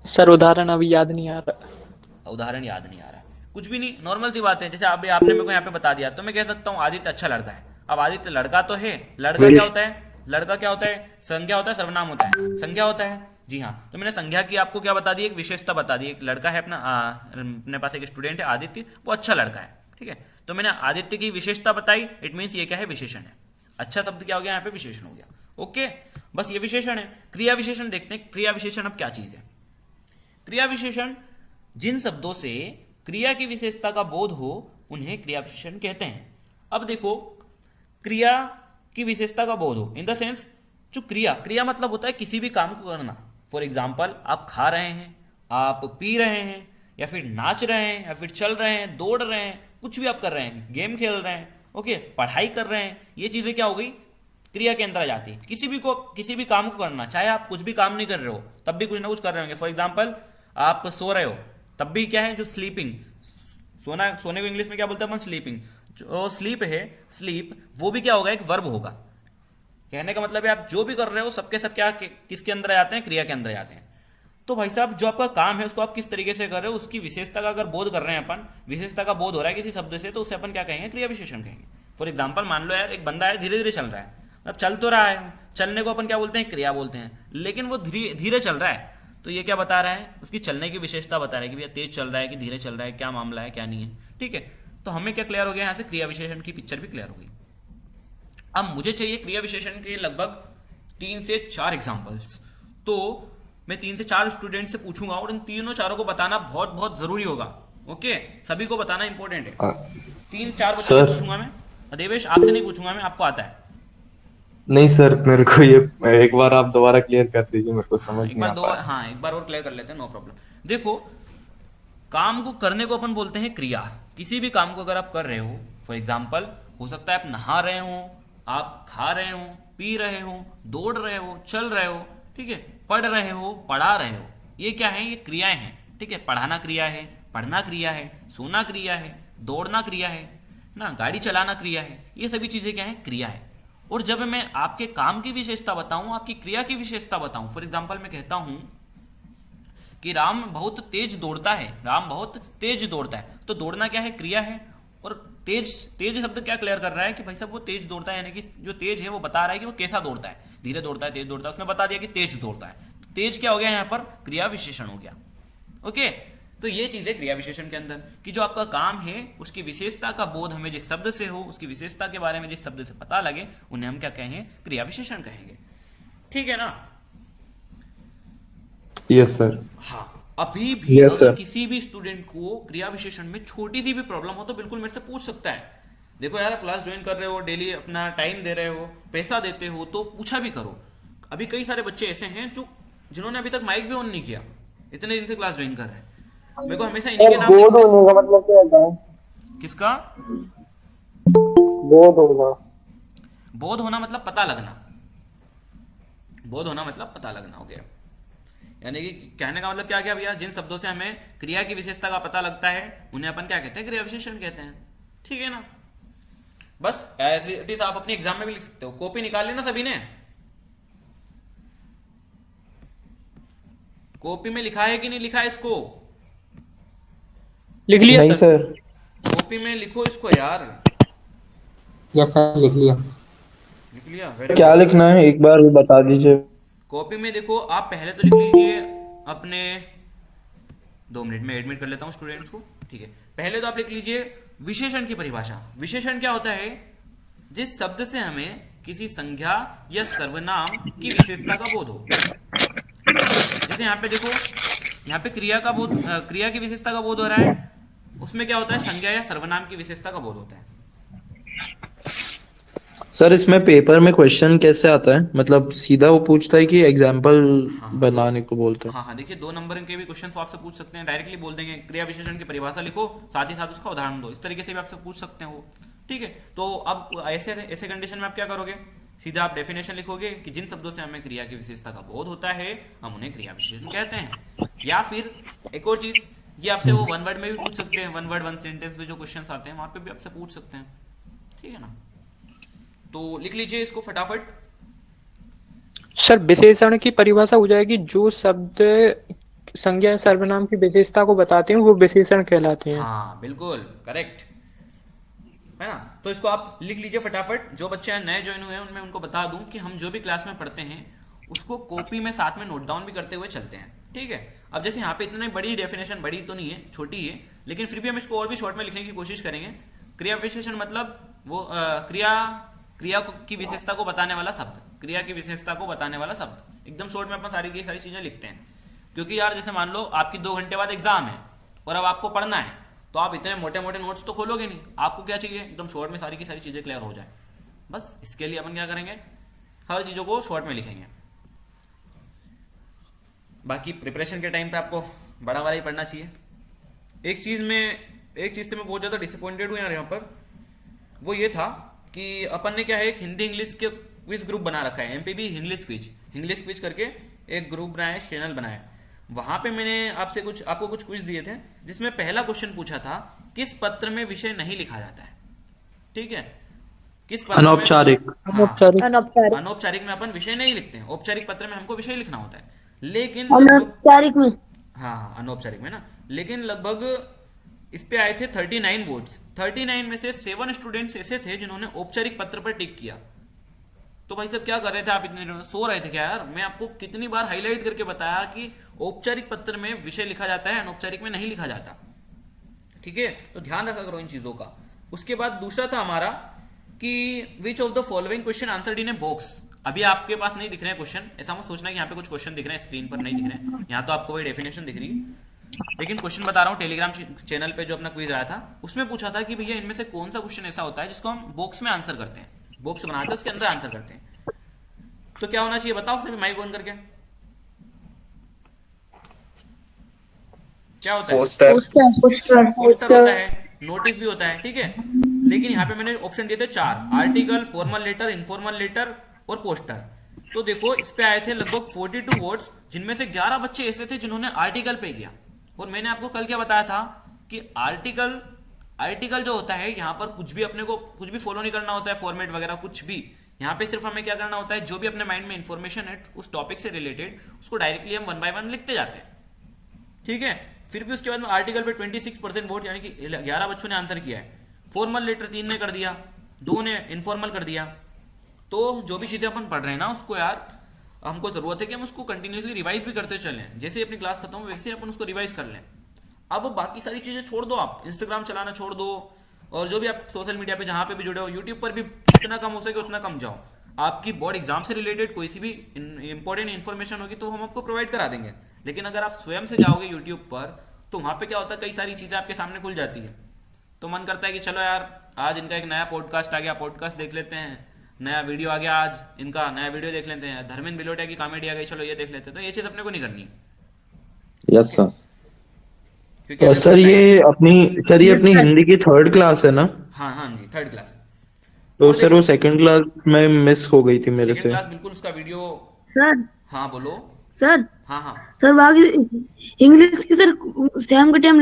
सर उदाहरण अभी याद नहीं आ रहा। उदाहरण याद नहीं आ रहा, कुछ भी नहीं, नॉर्मल सी बात है। जैसे अभी आपने मेरे को यहाँ पे बता दिया तो मैं कह सकता हूँ आदित्य अच्छा लड़का है। अब आदित्य लड़का तो है, लड़का क्या होता है, लड़का क्या होता है, संज्ञा होता है, सर्वनाम होता है, संज्ञा होता है, जी हाँ। तो मैंने संज्ञा की आपको क्या बता दी, एक विशेषता बता दी। एक लड़का है अपने पास एक स्टूडेंट है आदित्य, वो अच्छा लड़का है, ठीक है। तो मैंने आदित्य की विशेषता बताई, इट मीन्स ये क्या है, विशेषण है। अच्छा शब्द क्या हो गया यहाँ पे, विशेषण हो गया। ओके, बस ये विशेषण है। क्रिया विशेषण देखते हैं, क्रिया विशेषण अब क्या चीज है। क्रिया विशेषण जिन शब्दों से क्रिया की विशेषता का बोध हो उन्हें क्रिया विशेषण कहते हैं। अब देखो, क्रिया की विशेषता का बोध हो इन द सेंस, जो क्रिया मतलब होता है किसी भी काम को करना। फॉर एग्जाम्पल, आप खा रहे हैं, आप पी रहे हैं, या फिर नाच रहे हैं, या फिर चल रहे हैं, दौड़ रहे हैं, कुछ भी आप कर रहे हैं, गेम खेल रहे हैं, ओके, पढ़ाई कर रहे हैं, ये चीजें क्या हो गई, क्रिया के अंदर आ जाती है। किसी भी काम को करना, चाहे आप कुछ भी काम नहीं कर रहे हो तब भी कुछ ना कुछ कर रहे होंगे। फॉर एग्जाम्पल, आप सो रहे हो तब भी क्या है, जो स्लीपिंग, सोने को इंग्लिश में क्या बोलते हैं अपन, स्लीपिंग। जो स्लीप है, स्लीप, वो भी क्या होगा, एक वर्ब होगा। कहने का मतलब है आप जो भी कर रहे हो सबके सब क्या किसके अंदर आते हैं, क्रिया के अंदर आते हैं। तो भाई साहब, जो आपका काम है उसको आप किस तरीके से कर रहे हो, उसकी विशेषता का अगर बोध कर रहे हैं अपन, विशेषता का बोध हो रहा है किसी शब्द से, तो उसे अपन क्या कहेंगे, क्रिया विशेषण कहेंगे। फॉर एग्जाम्पल, मान लो यार एक बंदा है, धीरे धीरे चल रहा है, अब चल तो रहा है, चलने को अपन क्या बोलते हैं, क्रिया बोलते हैं, लेकिन वो धीरे चल रहा है, तो ये क्या बता रहा है, उसकी चलने की विशेषता बता रहा है कि भैया तेज चल रहा है कि धीरे चल रहा है, क्या मामला है, क्या नहीं है, ठीक है। तो हमें क्या क्लियर हो गया, यहाँ से क्रिया विशेषण की पिक्चर भी क्लियर हो गई। अब मुझे चाहिए क्रिया विशेषण के लगभग 3 से 4 एग्जाम्पल्स। तो मैं 3 से 4 स्टूडेंट से पूछूंगा और इन तीनों चारों को बताना बहुत बहुत जरूरी होगा। ओके, सभी को बताना इंपॉर्टेंट है। 3-4 बच्चों से पूछूंगा मैं। देवेश, आपसे नहीं पूछूंगा मैं, आपको आता है? नहीं सर, मेरे को ये एक बार आप दोबारा क्लियर कर दीजिए, मेरे को समझ नहीं आ पा रहा। हाँ, एक बार और क्लियर कर लेते हैं, नो प्रॉब्लम। देखो, काम को करने को अपन बोलते हैं क्रिया। किसी भी काम को अगर आप कर रहे हो, फॉर एग्जाम्पल, हो सकता है आप नहा रहे हो, आप खा रहे हो, पी रहे हो, दौड़ रहे हो, चल रहे हो, ठीक है, पढ़ रहे हो, पढ़ा रहे हो, ये क्या है, ये क्रियाएं हैं, ठीक है। पढ़ाना क्रिया है, पढ़ना क्रिया है, सोना क्रिया है, दौड़ना क्रिया है ना, गाड़ी चलाना क्रिया है, ये सभी चीजें क्या है, क्रिया है। और जब मैं आपके काम की विशेषता बताऊं, आपकी क्रिया की विशेषता बताऊं, फॉर एग्जाम्पल मैं कहता हूं कि राम बहुत तेज दौड़ता है, राम बहुत तेज दौड़ता है, तो दौड़ना क्या है, क्रिया है। और तेज, तेज शब्द क्या क्लियर कर रहा है कि भाई साहब वो तेज दौड़ता है, यानी कि जो तेज है वो बता रहा है कि वो कैसा दौड़ता है, धीरे दौड़ता है, तेज दौड़ता है, उसने बता दिया कि तेज दौड़ता है। तो तेज क्या हो गया यहाँ पर, क्रिया विशेषण हो गया। ओके, तो ये चीज है क्रिया विशेषण के अंदर कि जो आपका काम है उसकी विशेषता का बोध हमें जिस शब्द से हो, उसकी विशेषता के बारे में जिस शब्द से पता लगे, उन्हें हम क्या कहेंगे, क्रिया विशेषण कहेंगे। ठीक है ना? Yes sir. हाँ, अभी भी Yes, अगर sir. किसी भी स्टूडेंट को क्रिया विशेषण में छोटी सी भी प्रॉब्लम हो तो बिल्कुल मेरे से पूछ सकता है। देखो यार, क्लास ज्वाइन कर रहे हो, डेली अपना टाइम दे रहे हो, पैसा देते हो, तो पूछा भी करो। अभी कई सारे बच्चे ऐसे हैं जो जिन्होंने अभी तक माइक भी ऑन नहीं किया, इतने दिन से क्लास ज्वाइन कर रहे हैं। मेरे को हमेशा इन्हीं के नाम बोर्ड लिखते हैं। होने का मतलब क्या होता है? किसका? बोर्ड होगा। बोध होना मतलब पता लगना, बोध होना मतलब पता लगना हो गया। यानी कि कहने का मतलब क्या गया भैया, जिन शब्दों से हमें क्रिया की विशेषता का पता लगता है उन्हें अपन क्या कहते हैं, क्रिया विशेषण कहते हैं। ठीक है ना? बस एज इट इज आप अपने एग्जाम में भी लिख सकते हो। कॉपी निकाल लेना सभी ने, कॉपी में लिखा है कि नहीं लिखा है इसको? लिख लिया नहीं सर। सर। कॉपी में लिखो इसको यार। यस सर, लिख लिया। लिख लिया? Very क्या good। लिखना है एक बार बता दीजिए। कॉपी में देखो, आप पहले तो लिख लीजिए अपने, 2 मिनट में एडमिट कर लेता हूं स्टूडेंट्स को। ठीक है, पहले तो आप लिख लीजिए विशेषण की परिभाषा। विशेषण क्या होता है, जिस शब्द से हमें किसी संज्ञा या सर्वनाम की विशेषता का बोध हो। जैसे यहाँ पे देखो, यहाँ पे क्रिया का बोध, क्रिया की विशेषता का बोध हो रहा है, उसमें क्या होता है, संज्ञा या सर्वनाम की विशेषता का बोध होता है। सर इसमें पेपर में क्वेश्चन कैसे आता है, मतलब सीधा वो पूछता है कि एग्जाम्पल बनाने को बोलता है? हाँ हाँ, देखिए 2 नंबर के भी क्वेश्चन आपसे पूछ सकते हैं, डायरेक्टली बोल देंगे क्रिया विशेषण की परिभाषा लिखो, साथ ही साथ उसका उदाहरण दो, इस तरीके से भी आपसे पूछ सकते हैं वो। ठीक है, तो अब ऐसे ऐसे कंडीशन में आप क्या करोगे, सीधा आप डेफिनेशन लिखोगे कि जिन शब्दों से हमें क्रिया की विशेषता का बोध होता है हम उन्हें क्रिया विशेषण कहते हैं। या फिर एक और चीज, ये आपसे वो 1 वर्ड में भी पूछ सकते हैं, 1 वर्ड 1 सेंटेंस में जो क्वेश्चन आते हैं वहां पे भी आपसे पूछ सकते हैं। ठीक है ना? तो लिख लीजिए इसको फटाफट। सर विशेषण की परिभाषा हो जाएगी, जो शब्द संज्ञा या सर्वनाम की विशेषता को बताते हैं वो विशेषण कहलाते हैं। हाँ बिल्कुल करेक्ट है ना? तो इसको आप लिख लीजिए फटाफट। जो बच्चे नए ज्वाइन हुए हैं उनमें उनको बता दूं कि हम जो भी क्लास में पढ़ते हैं उसको कॉपी में साथ में नोट डाउन भी करते हुए चलते हैं। ठीक है, अब जैसे यहाँ पे इतनी बड़ी डेफिनेशन, बड़ी तो नहीं है, छोटी है, लेकिन फिर भी हम इसको और भी शॉर्ट में लिखने की कोशिश करेंगे। क्रिया विशेषण मतलब वो क्रिया की विशेषता को बताने वाला शब्द, क्रिया की विशेषता को बताने वाला शब्द। एकदम शॉर्ट में अपन सारी की सारी चीजें लिखते हैं, क्योंकि यार जैसे मान लो आपकी 2 घंटे बाद एग्जाम है और अब आपको पढ़ना है, तो आप इतने मोटे मोटे नोट्स तो खोलोगे नहीं। आपको क्या चाहिए, एकदम शॉर्ट में सारी की सारी चीजें क्लियर हो जाए। बस इसके लिए अपन क्या करेंगे, हर चीजों को शॉर्ट में लिखेंगे। बाकी प्रिपरेशन के टाइम पे आपको बड़ा वाला ही पढ़ना चाहिए। एक चीज से मैं बहुत ज्यादा डिसअपॉइंटेड हूँ यार यहाँ पर, वो ये था कि अपन ने क्या है, एक हिंदी इंग्लिश के क्विज ग्रुप बना रखा है, एमपीबी इंग्लिश क्विज करके एक ग्रुप बनाया है, चैनल बनाया है। वहां पे मैंने आपको कुछ क्विज दिए थे, जिसमें पहला क्वेश्चन पूछा था किस पत्र में विषय नहीं लिखा जाता है। ठीक है, किस पत्र में अनौपचारिक। अनौपचारिक। अनौपचारिक। अनौपचारिक में अपन विषय नहीं लिखते हैं, औपचारिक पत्र में हमको विषय लिखना होता है। लेकिन अनौपचारिक में। हाँ अनौपचारिक में ना, लेकिन लगभग इस पे आए थे 39 वोट्स। 39 में से 7 स्टूडेंट्स ऐसे थे जिन्होंने औपचारिक पत्र पर टिक किया। तो भाई साहब क्या कर रहे थे आप, इतने सो रहे थे क्या यार? मैं आपको कितनी बार हाईलाइट करके बताया कि औपचारिक पत्र में विषय लिखा जाता है, अनौपचारिक में नहीं लिखा जाता। ठीक है, तो ध्यान रखा करो इन चीजों का। उसके बाद दूसरा था हमारा कि which of the following question answered in a box. अभी आपके पास नहीं दिख रहे हैं क्वेश्चन, ऐसा मत सोचना कि यहाँ पे कुछ क्वेश्चन दिख रहे हैं, स्क्रीन पर नहीं दिख रहे हैं। यहाँ तो आपको वही डेफिनेशन दिख रही है, लेकिन क्वेश्चन बता रहा हूँ। टेलीग्राम चैनल पे जो अपना क्विज आया था उसमें पूछा था कि भैया इनमें से कौन सा क्वेश्चन ऐसा होता है जिसको हम बॉक्स में आंसर करते हैं, बॉक्स बनाते हैं उसके अंदर आंसर करते हैं। तो क्या होना चाहिए बताओ सभी, माइक ऑन करके। क्या होता है? पोस्टर होता है, नोटिस भी होता है। ठीक है, लेकिन यहाँ पे मैंने ऑप्शन दिए थे 4, article, formal letter, informal letter और पोस्टर। तो देखो इस पे आए थे लगभग 42 वोट्स, जिनमें से 11 बच्चे ऐसे थे जिन्होंने आर्टिकल पे किया। और मैंने आपको कल क्या बताया था कि आर्टिकल आर्टिकल जो होता है यहाँ पर कुछ भी अपने को कुछ भी फॉलो नहीं करना होता है, फॉर्मेट वगैरह कुछ भी। यहाँ पे सिर्फ हमें क्या करना होता है, जो भी अपने माइंड में इंफॉर्मेशन है उस टॉपिक से रिलेटेड उसको डायरेक्टली हम 1 बाय 1 लिखते जाते हैं, ठीक है। फिर भी उसके बाद में आर्टिकल पे 26% वोट यानी कि 11 बच्चों ने आंसर किया है। फॉर्मल लेटर 3 ने कर दिया, 2 ने इनफॉर्मल कर दिया। तो जो भी चीज़ें अपन पढ़ रहे हैं ना उसको यार हमको ज़रूरत है कि हम उसको कंटिन्यूसली रिवाइज भी करते चलें, जैसे ही अपनी क्लास खत्म हो वैसे ही अपन उसको रिवाइज कर लें। अब बाकी सारी चीज़ें छोड़ दो, आप इंस्टाग्राम चलाना छोड़ दो, और जो भी आप सोशल मीडिया पे जहाँ पे भी जुड़े हो, यूट्यूब पर भी जितना कम हो सके उतना कम जाओ। आपकी बोर्ड एग्जाम से रिलेटेड कोई सी भी इंपॉर्टेंट इन्फॉर्मेशन होगी तो हम आपको प्रोवाइड करा देंगे। लेकिन अगर आप स्वयं से जाओगे यूट्यूब पर तो वहाँ पे क्या होता है, कई सारी चीज़ें आपके सामने खुल जाती है। तो मन करता है कि चलो यार आज इनका एक नया पॉडकास्ट आ गया, पॉडकास्ट देख लेते हैं, नया वीडियो आ गया, आज इनका नया वीडियो देख लेते हैं, धर्मेंद्र बिलोटिया की कॉमेडी आ गई, चलो ये देख लेते हैं। तो ये चीज़ अपने को नहीं करनी है, यस सर। क्योंकि हमें सर पता है- ये अपनी हिंदी की 3rd क्लास है ना? हाँ हाँ जी, 3rd क्लास। तो सर वो 2nd क्लास में मिस हो गई थी मेरे सेकंड से। क्लास बिल्कुल उसका वीडियो। सर हाँ बोलो। सर हाँ हाँ सर बाकी इंग्लिश की सर शाम के टाइम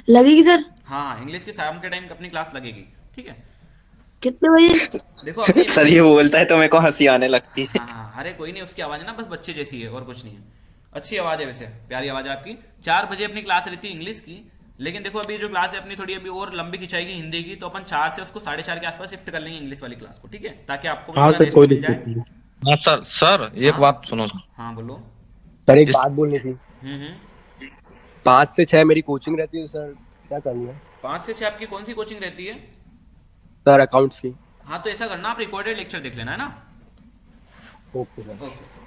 लगेगी सर? हाँ हाँ, इंग्लिश की शाम के टाइम अपनी क्लास लगेगी, ठीक है। कितने बजे? देखो अभी सर ये बोलता है तो मेरे को हंसी आने लगती है। हाँ हाँ, अरे कोई नहीं, उसकी आवाज़ है ना बस बच्चे जैसी है और कुछ नहीं है। अच्छी आवाज़ है, वैसे प्यारी आवाज़ है आपकी। 4 बजे अपनी क्लास रहती है इंग्लिश की, लेकिन देखो अभी जो क्लास है अपनी थोड़ी अभी और लंबी खिंचाएगी हिंदी की, तो अपन 4 से उसको 4:30 के आसपास शिफ्ट कर लेंगे इंग्लिश वाली क्लास को, ठीक है, ताकि आपको भी हाँ थोड़ा सर रेस्ट कोई मिल जाए। दिक्कत नहीं। हाँ सर एक हाँ? बात सुनो सर। हाँ बोलो। सर एक बात बोलनी थी। हम्म। 5 से 6 मेरी कोचिंग रहती है सर, क्या करनी है? 5 से 6 आपकी कौन सी कोचिंग रहती है? सर अकाउंट्स की। हाँ तो ऐसा करना, आप रिकॉर्डेड लेक्चर देख लेना, है ना। Okay sir. ओके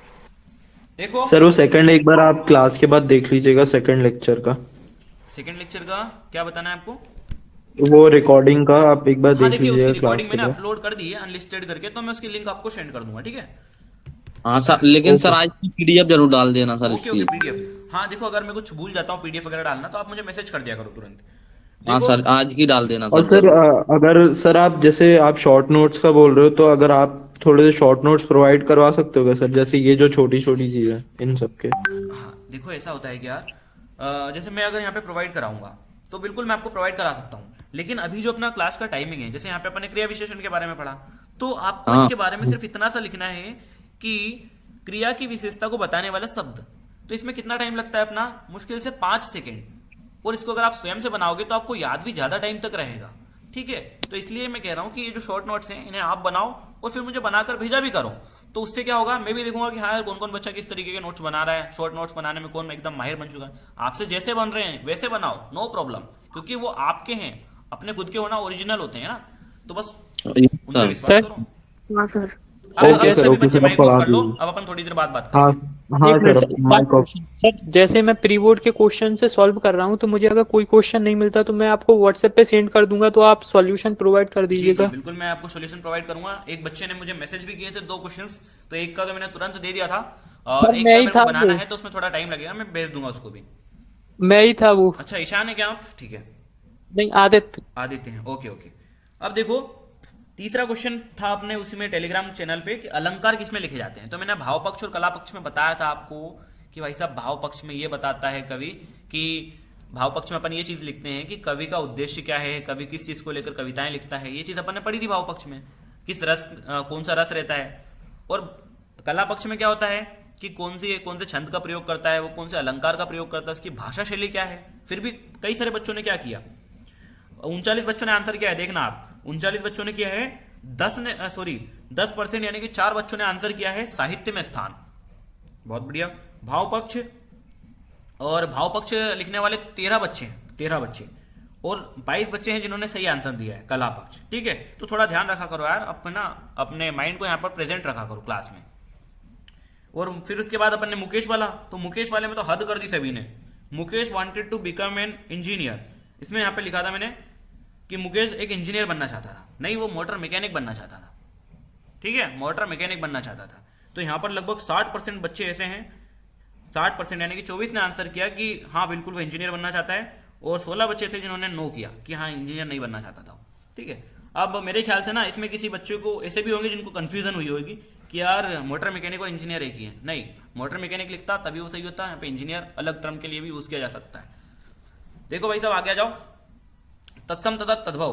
देखो सर वो 2nd एक बार आप क्लास के बाद देख लीजिएगा 2nd लेक्चर का। सेकंड लेक्चर का क्या बताना है आपको? वो रिकॉर्डिंग का आप एक बार हाँ देख देखिए, उसकी लीजिएगा क्लास रिकॉर्डिंग के मैंने बाद। अपलोड कर दी है अनलिस्टेड करके, तो मैं उसकी लिंक आपको सेंड कर दूंगा, ठीक है। हाँ सर, लेकिन सर आज की पीडीएफ जरूर डाल देना सर ओके ओके, इसकी। पीडीएफ। हाँ देखो, अगर मैं कुछ भूल जाता हूँ पीडीएफ वगैरह डालना तो आप मुझे मैसेज कर दिया करो तुरंत। हाँ देखो, सर आज की डाल देना और सर अगर सर आप जैसे आप शॉर्ट नोट्स का बोल रहे हो तो अगर आप थोड़े से शॉर्ट नोट्स प्रोवाइड करवा सकते हो क्या सर, जैसे ये जो छोटी छोटी चीजें इन सब के? हाँ देखो ऐसा होता है कि यार जैसे मैं अगर यहाँ पे प्रोवाइड कराऊंगा तो बिल्कुल मैं आपको प्रोवाइड करा सकता हूँ, लेकिन अभी जो अपना क्लास का टाइमिंग है, जैसे यहाँ पे अपन ने क्रिया विशेषण के बारे में पढ़ा, तो आपको हाँ। इसके बारे में सिर्फ इतना सा लिखना है कि क्रिया की विशेषता को बताने वाला शब्द। तो इसमें कितना टाइम लगता है अपना? मुश्किल से 5 सेकेंड। और इसको अगर आप स्वयं से बनाओगे तो आपको याद भी ज्यादा टाइम तक रहेगा, ठीक है। तो इसलिए मैं कह रहा हूँ कि ये जो शॉर्ट नोट्स हैं इन्हें आप बनाओ और फिर मुझे बनाकर भेजा भी करो। तो उससे क्या होगा, मैं भी देखूंगा कि हाँ यार कौन कौन बच्चा किस तरीके के नोट्स बना रहा है, शॉर्ट नोट्स बनाने में कौन एकदम माहिर बन चुका है। आपसे जैसे बन रहे हैं वैसे बनाओ, नो प्रॉब्लम, क्योंकि वो आपके हैं, अपने खुद के होना ओरिजिनल होते हैं ना, तो बस उन पे विश्वास सर। करो। हाँ सर। अब ओके अब सर, सभी ओके बच्चे सर, माइक आप ऑफ पढ़ा कर लो, दीजिए। अब अपन थोड़ी देर बाद बात हाँ करेंगे। हाँ एक minute sir, sir, mike off. Sir जैसे मैं प्री बोर्ड के क्वेश्चन से सॉल्व कर रहा हूँ तो मुझे अगर कोई क्वेश्चन नहीं मिलता तो मैं आपको व्हाट्सएप पे सेंड कर दूंगा, तो आप सॉल्यूशन प्रोवाइड कर जी जी दीजिएगा। बिल्कुल, मैं आपको सॉल्यूशन प्रोवाइड करूंगा। एक बच्चे ने मुझे मैसेज भी किए थे 2 क्वेश्चंस, तो एक का तो मैंने तुरंत दे दिया था, और सर, एक मैं का ही मेरे को था बनाना वो। है तो उसमें थोड़ा टाइम लगेगा, मैं भेज दूंगा उसको भी। मैं ही था वो। अच्छा ईशान है क्या आप? ठीक है, नहीं, आदित्य। आदित्य हैं, ओके ओके। अब देखो तीसरा क्वेश्चन था अपने उसी में टेलीग्राम चैनल पे कि अलंकार किसमें लिखे जाते हैं। तो मैंने भाव पक्ष और कला पक्ष में बताया था आपको कि भाई साहब भाव पक्ष में ये बताता है कवि कि भाव पक्ष में अपन ये चीज लिखते हैं कि कवि का उद्देश्य क्या है, कवि किस चीज को लेकर कविताएं लिखता है, ये चीज अपन ने पढ़ी थी भाव पक्ष में, किस रस कौन सा रस रहता है। और कला पक्ष में क्या होता है कि कौन से छंद का प्रयोग करता है, वो कौन से अलंकार का प्रयोग करता है, उसकी भाषा शैली क्या है। फिर भी कई सारे बच्चों ने क्या किया, 39 बच्चों ने आंसर किया है, देखना आप 39 बच्चों ने किया है, 10% यानी कि 4 बच्चों ने आंसर किया है साहित्य में स्थान। बहुत बढ़िया। भाव पक्ष और भाव पक्ष लिखने वाले 13 बच्चे और 22 बच्चे हैं जिन्होंने सही आंसर दिया है कला पक्ष, ठीक है। तो थोड़ा ध्यान रखा करो यार, अपने माइंड को यहाँ पर प्रेजेंट रखा करो क्लास में। और फिर उसके बाद अपन ने मुकेश वाला, तो मुकेश वाले में तो हद कर दी सभी ने। Mukesh wanted to become an engineer, इसमें यहाँ पे लिखा था मैंने कि मुकेश एक इंजीनियर बनना चाहता था, नहीं वो मोटर मैकेनिक बनना चाहता था, ठीक है, मोटर मैकेनिक बनना चाहता था। तो यहाँ पर लगभग 60% बच्चे ऐसे हैं, 60% यानी कि 24 ने आंसर किया कि हाँ बिल्कुल वो इंजीनियर बनना चाहता है, और 16 बच्चे थे जिन्होंने नो किया कि हाँ इंजीनियर नहीं बनना चाहता था, ठीक है। अब मेरे ख्याल से ना इसमें किसी बच्चे को ऐसे भी होंगे जिनको कंफ्यूजन हुई होगी कि यार मोटर मैकेनिक और इंजीनियर एक ही है। नहीं, मोटर मैकेनिक लिखता तभी वो सही होता है, यहाँ पे इंजीनियर अलग टर्म के लिए भी यूज किया जा सकता है। देखो भाई साहब आगे आ जाओ। तत्सम तथा तद्भव,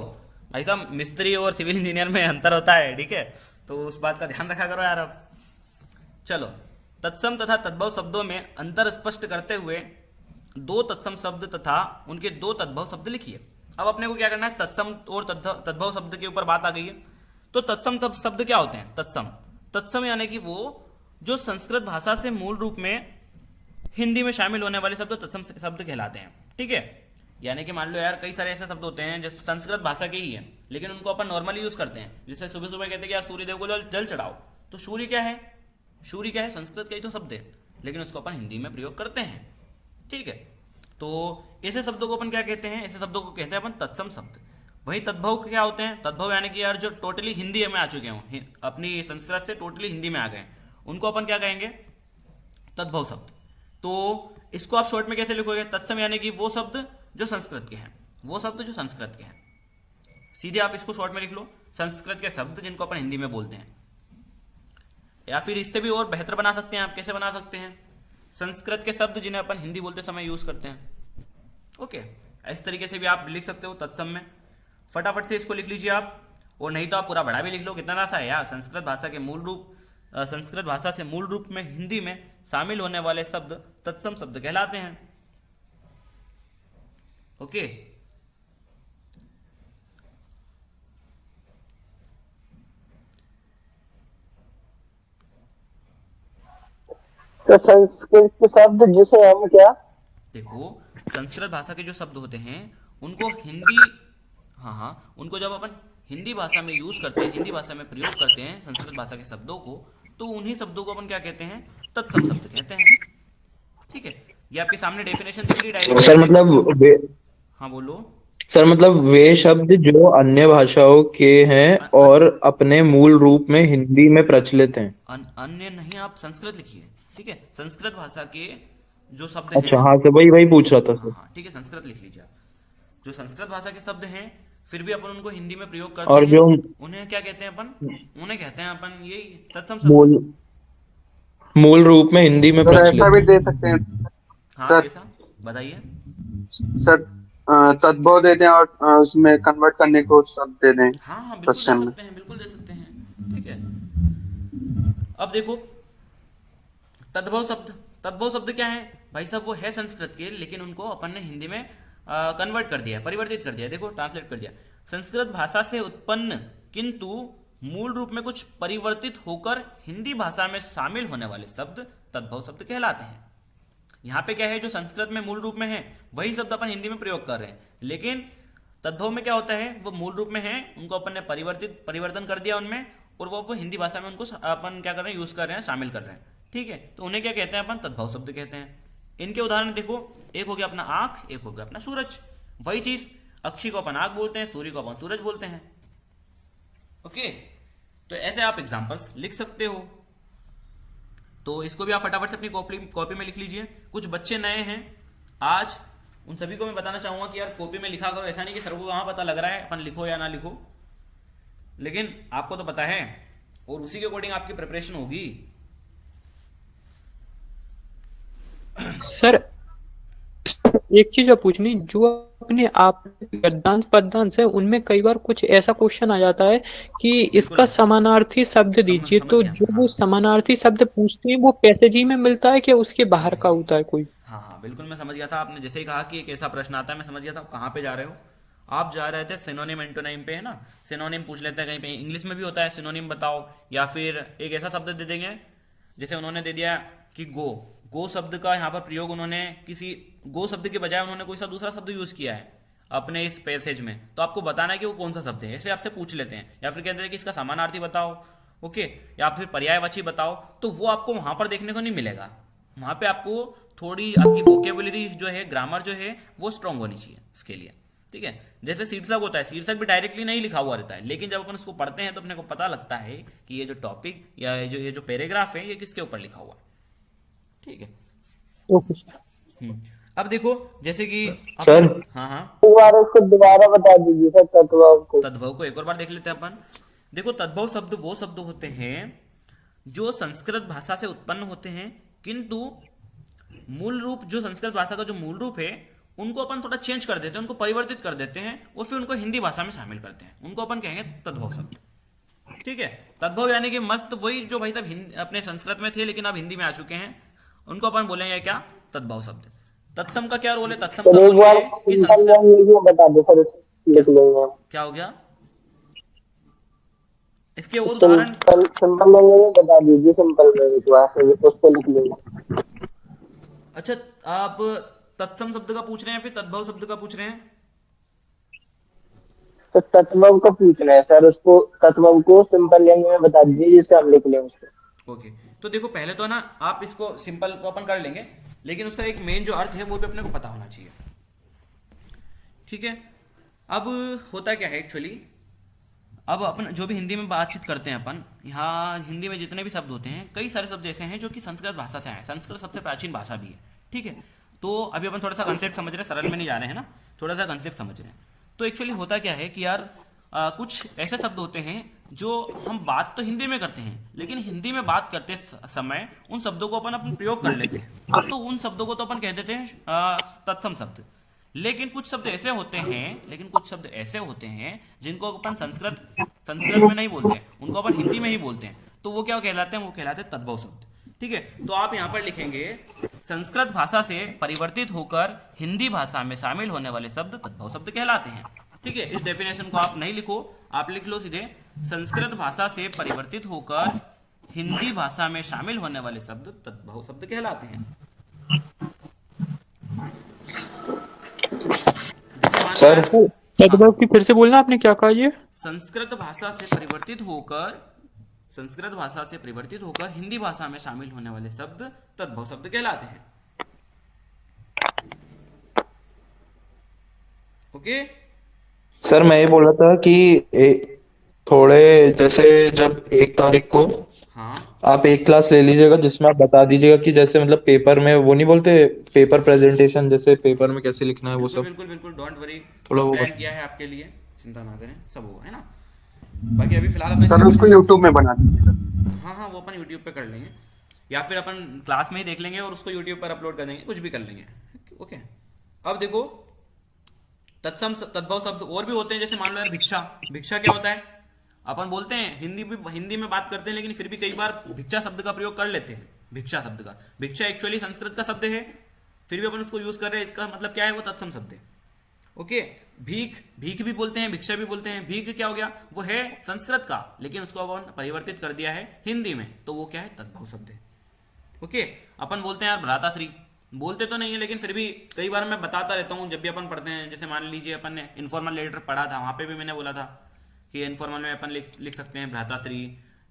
भाई साहब मिस्त्री और सिविल इंजीनियर में अंतर होता है, ठीक है, तो उस बात का ध्यान रखा करो यार। अब चलो, तत्सम तथा तद्भव शब्दों में अंतर स्पष्ट करते हुए दो तत्सम शब्द तथा उनके दो तद्भव शब्द लिखिए। अब अपने को क्या करना है, तत्सम और तद्भव शब्द के ऊपर बात आ गई है। तो तत्सम शब्द क्या होते हैं? तत्सम यानी कि वो जो संस्कृत भाषा से मूल रूप में हिंदी में शामिल होने वाले शब्द तत्सम शब्द कहलाते हैं, ठीक है। यानी कि मान लो यार कई सारे ऐसे शब्द होते हैं जो संस्कृत भाषा के ही है, लेकिन उनको अपन नॉर्मली यूज करते हैं। जैसे सुबह सुबह कहते हैं कि यार सूर्यदेव को जल चढ़ाओ, तो सूर्य क्या है? सूर्य क्या है? संस्कृत का ही तो शब्द है, लेकिन उसको अपन हिंदी में प्रयोग करते हैं, ठीक है। तो ऐसे शब्दों को अपन क्या कहते हैं? ऐसे शब्दों को कहते हैं अपन तत्सम शब्द। वही तद्भव क्या होते हैं? तद्भव यानी कि यार जो टोटली हिंदी में आ चुके हों, अपनी संस्कृत से टोटली हिंदी में आ गए, उनको अपन क्या कहेंगे? तद्भव शब्द। तो इसको आप शॉर्ट में कैसे लिखोगे? तत्सम यानी कि वो शब्द जो संस्कृत के हैं, वो शब्द जो संस्कृत के हैं। सीधे आप इसको शॉर्ट में लिख लो, संस्कृत के शब्द जिनको अपन हिंदी में बोलते हैं। या फिर इससे भी और बेहतर बना सकते हैं आप। कैसे बना सकते हैं? संस्कृत के शब्द जिन्हें अपन हिंदी बोलते समय यूज करते हैं, ओके। इस तरीके से भी आप लिख सकते हो तत्सम में। फटाफट से इसको लिख लीजिए आप, और नहीं तो आप पूरा बड़ा भी लिख लो, कितना सा है यार। संस्कृत भाषा के मूल रूप, संस्कृत भाषा से मूल रूप में हिंदी में शामिल होने वाले शब्द तत्सम शब्द कहलाते हैं, ओके। तो संस्कृत के शब्द जिसे हम क्या, देखो संस्कृत भाषा के जो शब्द होते हैं उनको हिंदी, हाँ, उनको जब अपन हिंदी भाषा में यूज करते हैं, हिंदी भाषा में प्रयोग करते हैं संस्कृत भाषा के शब्दों को, तो उन्हीं शब्दों को अपन क्या कहते हैं? तत्सम शब्द कहते हैं, ठीक है। ये आपके सामने डेफिनेशन दिख रही डायरेक्ट। सर मतलब हाँ बोलो। सर मतलब वे शब्द जो अन्य भाषाओं के हैं और अपने मूल रूप में हिंदी में प्रचलित हैं। अन्य नहीं, आप संस्कृत लिखिए, ठीक है। संस्कृत भाषा के जो शब्द अच्छा, हैं, हाँ सर वही पूछ रहा था सर। हाँ ठीक है, संस्कृत लिख लीजिए आप। जो संस्कृत भाषा के शब्द हैं फिर भी अपन उनको हिंदी में प्रयोग करते और हैं, जो उन्हें क्या कहते हैं अपन? उन्हें कहते हैं अपन यही तत्सम शब्द। मूल रूप में हिंदी में सर ऐसा भी प्रचलित। दे सकते हैं हाँ सर। कैसा? बताइए। सर तद्भव देते हैं और उसमें कन्वर्ट करने को शब्द दे दें। हाँ हाँ बिल्कुल दे तत्सम में। सकते हैं, बिल्कुल दे सकते हैं, ठीक है। अब देखो तद्भव शब्द, तद्भव शब्द क्या है भाई साहब? वो है संस्कृत के, लेकिन उनको अपन ने हिंदी में कन्वर्ट कर दिया, परिवर्तित कर दिया। देखो ट्रांसलेट कर दिया। संस्कृत भाषा से उत्पन्न किंतु मूल रूप में कुछ परिवर्तित होकर हिंदी भाषा में शामिल होने वाले शब्द तद्भव शब्द कहलाते हैं। यहाँ पे क्या है? जो संस्कृत में मूल रूप में है वही शब्द अपन हिंदी में प्रयोग कर रहे हैं, लेकिन तद्भव में क्या होता है? वो मूल रूप में है, उनको अपन ने परिवर्तन कर दिया उनमें, और वो हिंदी भाषा में उनको अपन क्या कर रहे हैं? यूज कर रहे हैं, शामिल कर रहे हैं, ठीक है। तो उन्हें क्या कहते हैं अपन? तद्भव शब्द कहते हैं। इनके उदाहरण देखो, एक हो गया अपना आंख, एक हो गया अपना सूरज। वही चीज अक्षी को अपन आंख बोलते हैं, सूर्य को अपन सूरज बोलते हैं, ओके। तो ऐसे आप एग्जांपल्स लिख सकते हो। तो इसको भी आप फटाफट से अपनी कॉपी में लिख लीजिए। कुछ बच्चे नए हैं आज, उन सभी को मैं बताना चाहूंगा कि यार कॉपी में लिखा करो। ऐसा नहीं कि सर को वहां पता लग रहा है अपन लिखो या ना लिखो, लेकिन आपको तो पता है और उसी के अकॉर्डिंग आपकी प्रिपरेशन होगी। सर एक चीज और पूछनी, जो अपने आप गद्यांश पद्यांश है उनमें कई बार कुछ ऐसा क्वेश्चन आ जाता है कि इसका समानार्थी शब्द दीजिए, तो जो वो समानार्थी शब्द पूछते हैं वो पैसेज ही में मिलता है कि उसके बाहर का होता है कोई? हाँ हाँ बिल्कुल, मैं समझ गया था। आपने जैसे ही कहा कि एक ऐसा प्रश्न आता है, मैं समझ गया था आप कहाँ पे जा रहे हो। आप जा रहे थे सिनोनिम एंटोनिम पे, है ना। सिनोनिम पूछ लेते हैं, कहीं पे इंग्लिश में भी होता है सिनोनिम बताओ, या फिर एक ऐसा शब्द दे देंगे जैसे उन्होंने दे दिया कि गो शब्द का यहाँ पर प्रयोग उन्होंने किसी गो शब्द के बजाय उन्होंने कोई सा दूसरा शब्द यूज किया है अपने इस पैसेज में, तो आपको बताना है कि वो कौन सा शब्द है। ऐसे आपसे पूछ लेते हैं, या फिर कहते हैं कि इसका समानार्थी बताओ, ओके, या फिर पर्यायवाची बताओ, तो वो आपको वहां पर देखने को नहीं मिलेगा। वहां पे आपको थोड़ी आपकी वोकेबुलरी जो है, ग्रामर जो है वो स्ट्रांग होनी चाहिए इसके लिए, ठीक है। जैसे शीर्षक होता है, शीर्षक भी डायरेक्टली नहीं लिखा हुआ रहता है, लेकिन जब अपन उसको पढ़ते हैं तो अपने को पता लगता है कि ये जो टॉपिक या ये जो पैराग्राफ है ये किसके ऊपर लिखा हुआ है, ठीक है। Okay sir. अब देखो जैसे कि सर हाँ हाँ एक बार उसको दोबारा बता दीजिए सर, तद्भव को। तद्भव को एक और बार देख लेते हैं अपन। देखो तद्भव शब्द वो शब्द होते हैं जो संस्कृत भाषा से उत्पन्न होते हैं, किंतु मूल रूप जो संस्कृत भाषा का जो मूल रूप है उनको अपन थोड़ा चेंज कर देते हैं, उनको परिवर्तित कर देते हैं और फिर उनको हिंदी भाषा में शामिल करते हैं, उनको अपन कहेंगे तद्भव शब्द। ठीक है, तद्भव यानी कि मस्त वही जो भाई साहब अपने संस्कृत में थे लेकिन अब हिंदी में आ चुके हैं, उनको अपन बोलेंगे क्या, तद्भव शब्द। तत्सम का क्या रोल है, तत्सम का रोल है कि संस्कृत, बता दो सर, लिख लेंगे। क्या हो गया इसके और उदाहरण, सिंपल लैंग्वेज में बता दीजिए, सिंपल लैंग्वेज उसको लिख लेंगे। अच्छा आप तत्सम शब्द का पूछ रहे हैं फिर तद्भव शब्द का पूछ रहे हैं? तो तत्वम को पूछ रहे हैं सर, उसको तत्वम को सिंपल लैंग्वेज में बता दीजिए जिससे हम लिख लें उसको। ओके, तो देखो पहले तो ना आप इसको सिंपल को अपन कर लेंगे, लेकिन उसका एक मेन जो अर्थ है वो भी अपने को पता होना चाहिए। ठीक है, अब होता क्या है एक्चुअली, अब अपन जो भी हिंदी में बातचीत करते हैं अपन, यहाँ हिंदी में जितने भी शब्द होते हैं, कई सारे शब्द ऐसे हैं जो कि संस्कृत भाषा से आए हैं। संस्कृत सबसे प्राचीन भाषा भी है। ठीक है, तो अभी अपन थोड़ा सा कंसेप्ट समझ रहे हैं, सरल में नहीं जा रहे हैं ना, थोड़ा सा कंसेप्ट समझ रहे हैं। तो एक्चुअली होता क्या है कि यार कुछ ऐसे शब्द होते हैं जो हम बात तो हिंदी में करते हैं, लेकिन हिंदी में बात करते समय उन शब्दों को अपन प्रयोग कर लेते हैं, तो उन शब्दों को तो अपन कह देते हैं तत्सम शब्द। लेकिन कुछ शब्द ऐसे होते हैं जिनको अपन संस्कृत में नहीं बोलते हैं, उनको अपन हिंदी में ही बोलते हैं, तो वो क्या कहलाते हैं, वो कहलाते हैं तद्भव शब्द। ठीक है, तो आप यहाँ पर लिखेंगे संस्कृत भाषा से परिवर्तित होकर हिंदी भाषा में शामिल होने वाले शब्द तद्भव शब्द कहलाते हैं। ठीक है, इस डेफिनेशन को आप नहीं लिखो, आप लिख लो सीधे संस्कृत भाषा से परिवर्तित होकर हिंदी भाषा में शामिल होने वाले शब्द तद्भव शब्द कहलाते हैं। सर तद्भव की फिर से बोलना, आपने क्या कहा? ये संस्कृत भाषा से परिवर्तित होकर हिंदी भाषा में शामिल होने वाले शब्द तद्भव शब्द कहलाते हैं। ओके सर मैं ये बोल रहा था कि थोड़े जैसे जब 1 तारीख को हाँ आप एक क्लास ले लीजिएगा जिसमें आप बता दीजिएगा कि जैसे मतलब पेपर में वो नहीं बोलते पेपर प्रेजेंटेशन, जैसे पेपर में कैसे लिखना है वो सब। बिल्कुल बिल्कुल, डोंट वरी, थोड़ा वो प्लान किया है आपके लिए, चिंता ना करें, सब होगा, है ना। बाकी अभी फिलहाल अपन सर उसको यूट्यूब में बना दीजिए। हाँ वो अपन यूट्यूब पे कर लेंगे, या फिर अपन क्लास में ही देख लेंगे और उसको यूट्यूब पर अपलोड कर देंगे, कुछ भी कर लेंगे। ओके, अब देखो तत्सम तद्भव शब्द और भी होते हैं, जैसे मान लो यार भिक्षा। भिक्षा क्या होता है, अपन बोलते हैं हिंदी में बात करते हैं, लेकिन फिर भी कई बार भिक्षा शब्द का प्रयोग कर लेते हैं। भिक्षा शब्द का, भिक्षा एक्चुअली संस्कृत का शब्द है, फिर भी अपन उसको यूज कर रहे हैं, इसका मतलब क्या है, वो तत्सम शब्द है। ओके, भीख भी बोलते हैं, भिक्षा भी बोलते हैं। भीख क्या हो गया, वो है संस्कृत का, लेकिन उसको अपन परिवर्तित कर दिया है हिंदी में, तो वो क्या है, तद्भव शब्द है। ओके, अपन बोलते हैं यार भ्राताश्री, बोलते तो नहीं है लेकिन फिर भी कई बार मैं बताता रहता हूँ जब भी अपन पढ़ते हैं। जैसे मान लीजिए अपन ने इनफॉर्मल लेटर पढ़ा था, वहां पे भी मैंने बोला था कि इनफॉर्मल में अपन लिख सकते हैं भ्राताश्री,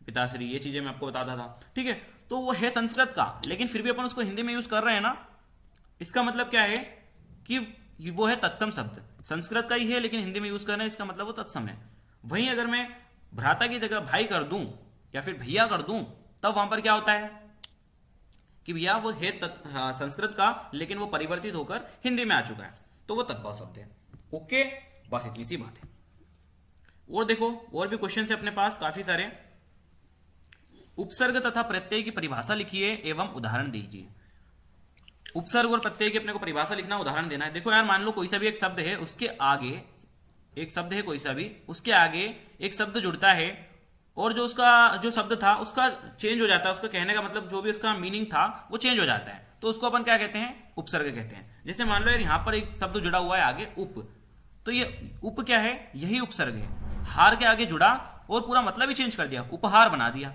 पिताश्री, ये चीजें मैं आपको बताता था। ठीक है, तो वो है संस्कृत का, लेकिन फिर भी अपन उसको हिंदी में यूज कर रहे हैं ना, इसका मतलब क्या है कि वो है तत्सम शब्द। संस्कृत का ही है लेकिन हिंदी में यूज कर रहे हैं, इसका मतलब वो तत्सम है। वहीं अगर मैं भ्राता की जगह भाई कर दूं या फिर भैया कर दूं, तब वहां पर क्या होता है कि भैया वो है संस्कृत का, लेकिन वो परिवर्तित होकर हिंदी में आ चुका है, तो वो तद्भव शब्द है। ओके, बस इतनी सी बात है। और देखो और भी क्वेश्चन है अपने पास काफी सारे। उपसर्ग तथा प्रत्यय की परिभाषा लिखिए एवं उदाहरण दीजिए। उपसर्ग और प्रत्यय की अपने को परिभाषा लिखना, उदाहरण देना है। देखो यार, मान लो कोई सा भी एक शब्द है, उसके आगे एक शब्द है, कोई सा भी, उसके आगे एक शब्द जुड़ता है और जो उसका जो शब्द था उसका चेंज हो जाता है, उसका कहने का मतलब जो भी उसका मीनिंग था वो चेंज हो जाता है, तो उसको अपन क्या कहते हैं, उपसर्ग कहते हैं। जैसे मान लो यार यहाँ पर एक शब्द जुड़ा हुआ है आगे, उप, तो ये उप क्या है, यही उपसर्ग है। हार के आगे जुड़ा और पूरा मतलब ही चेंज कर दिया, उपहार बना दिया।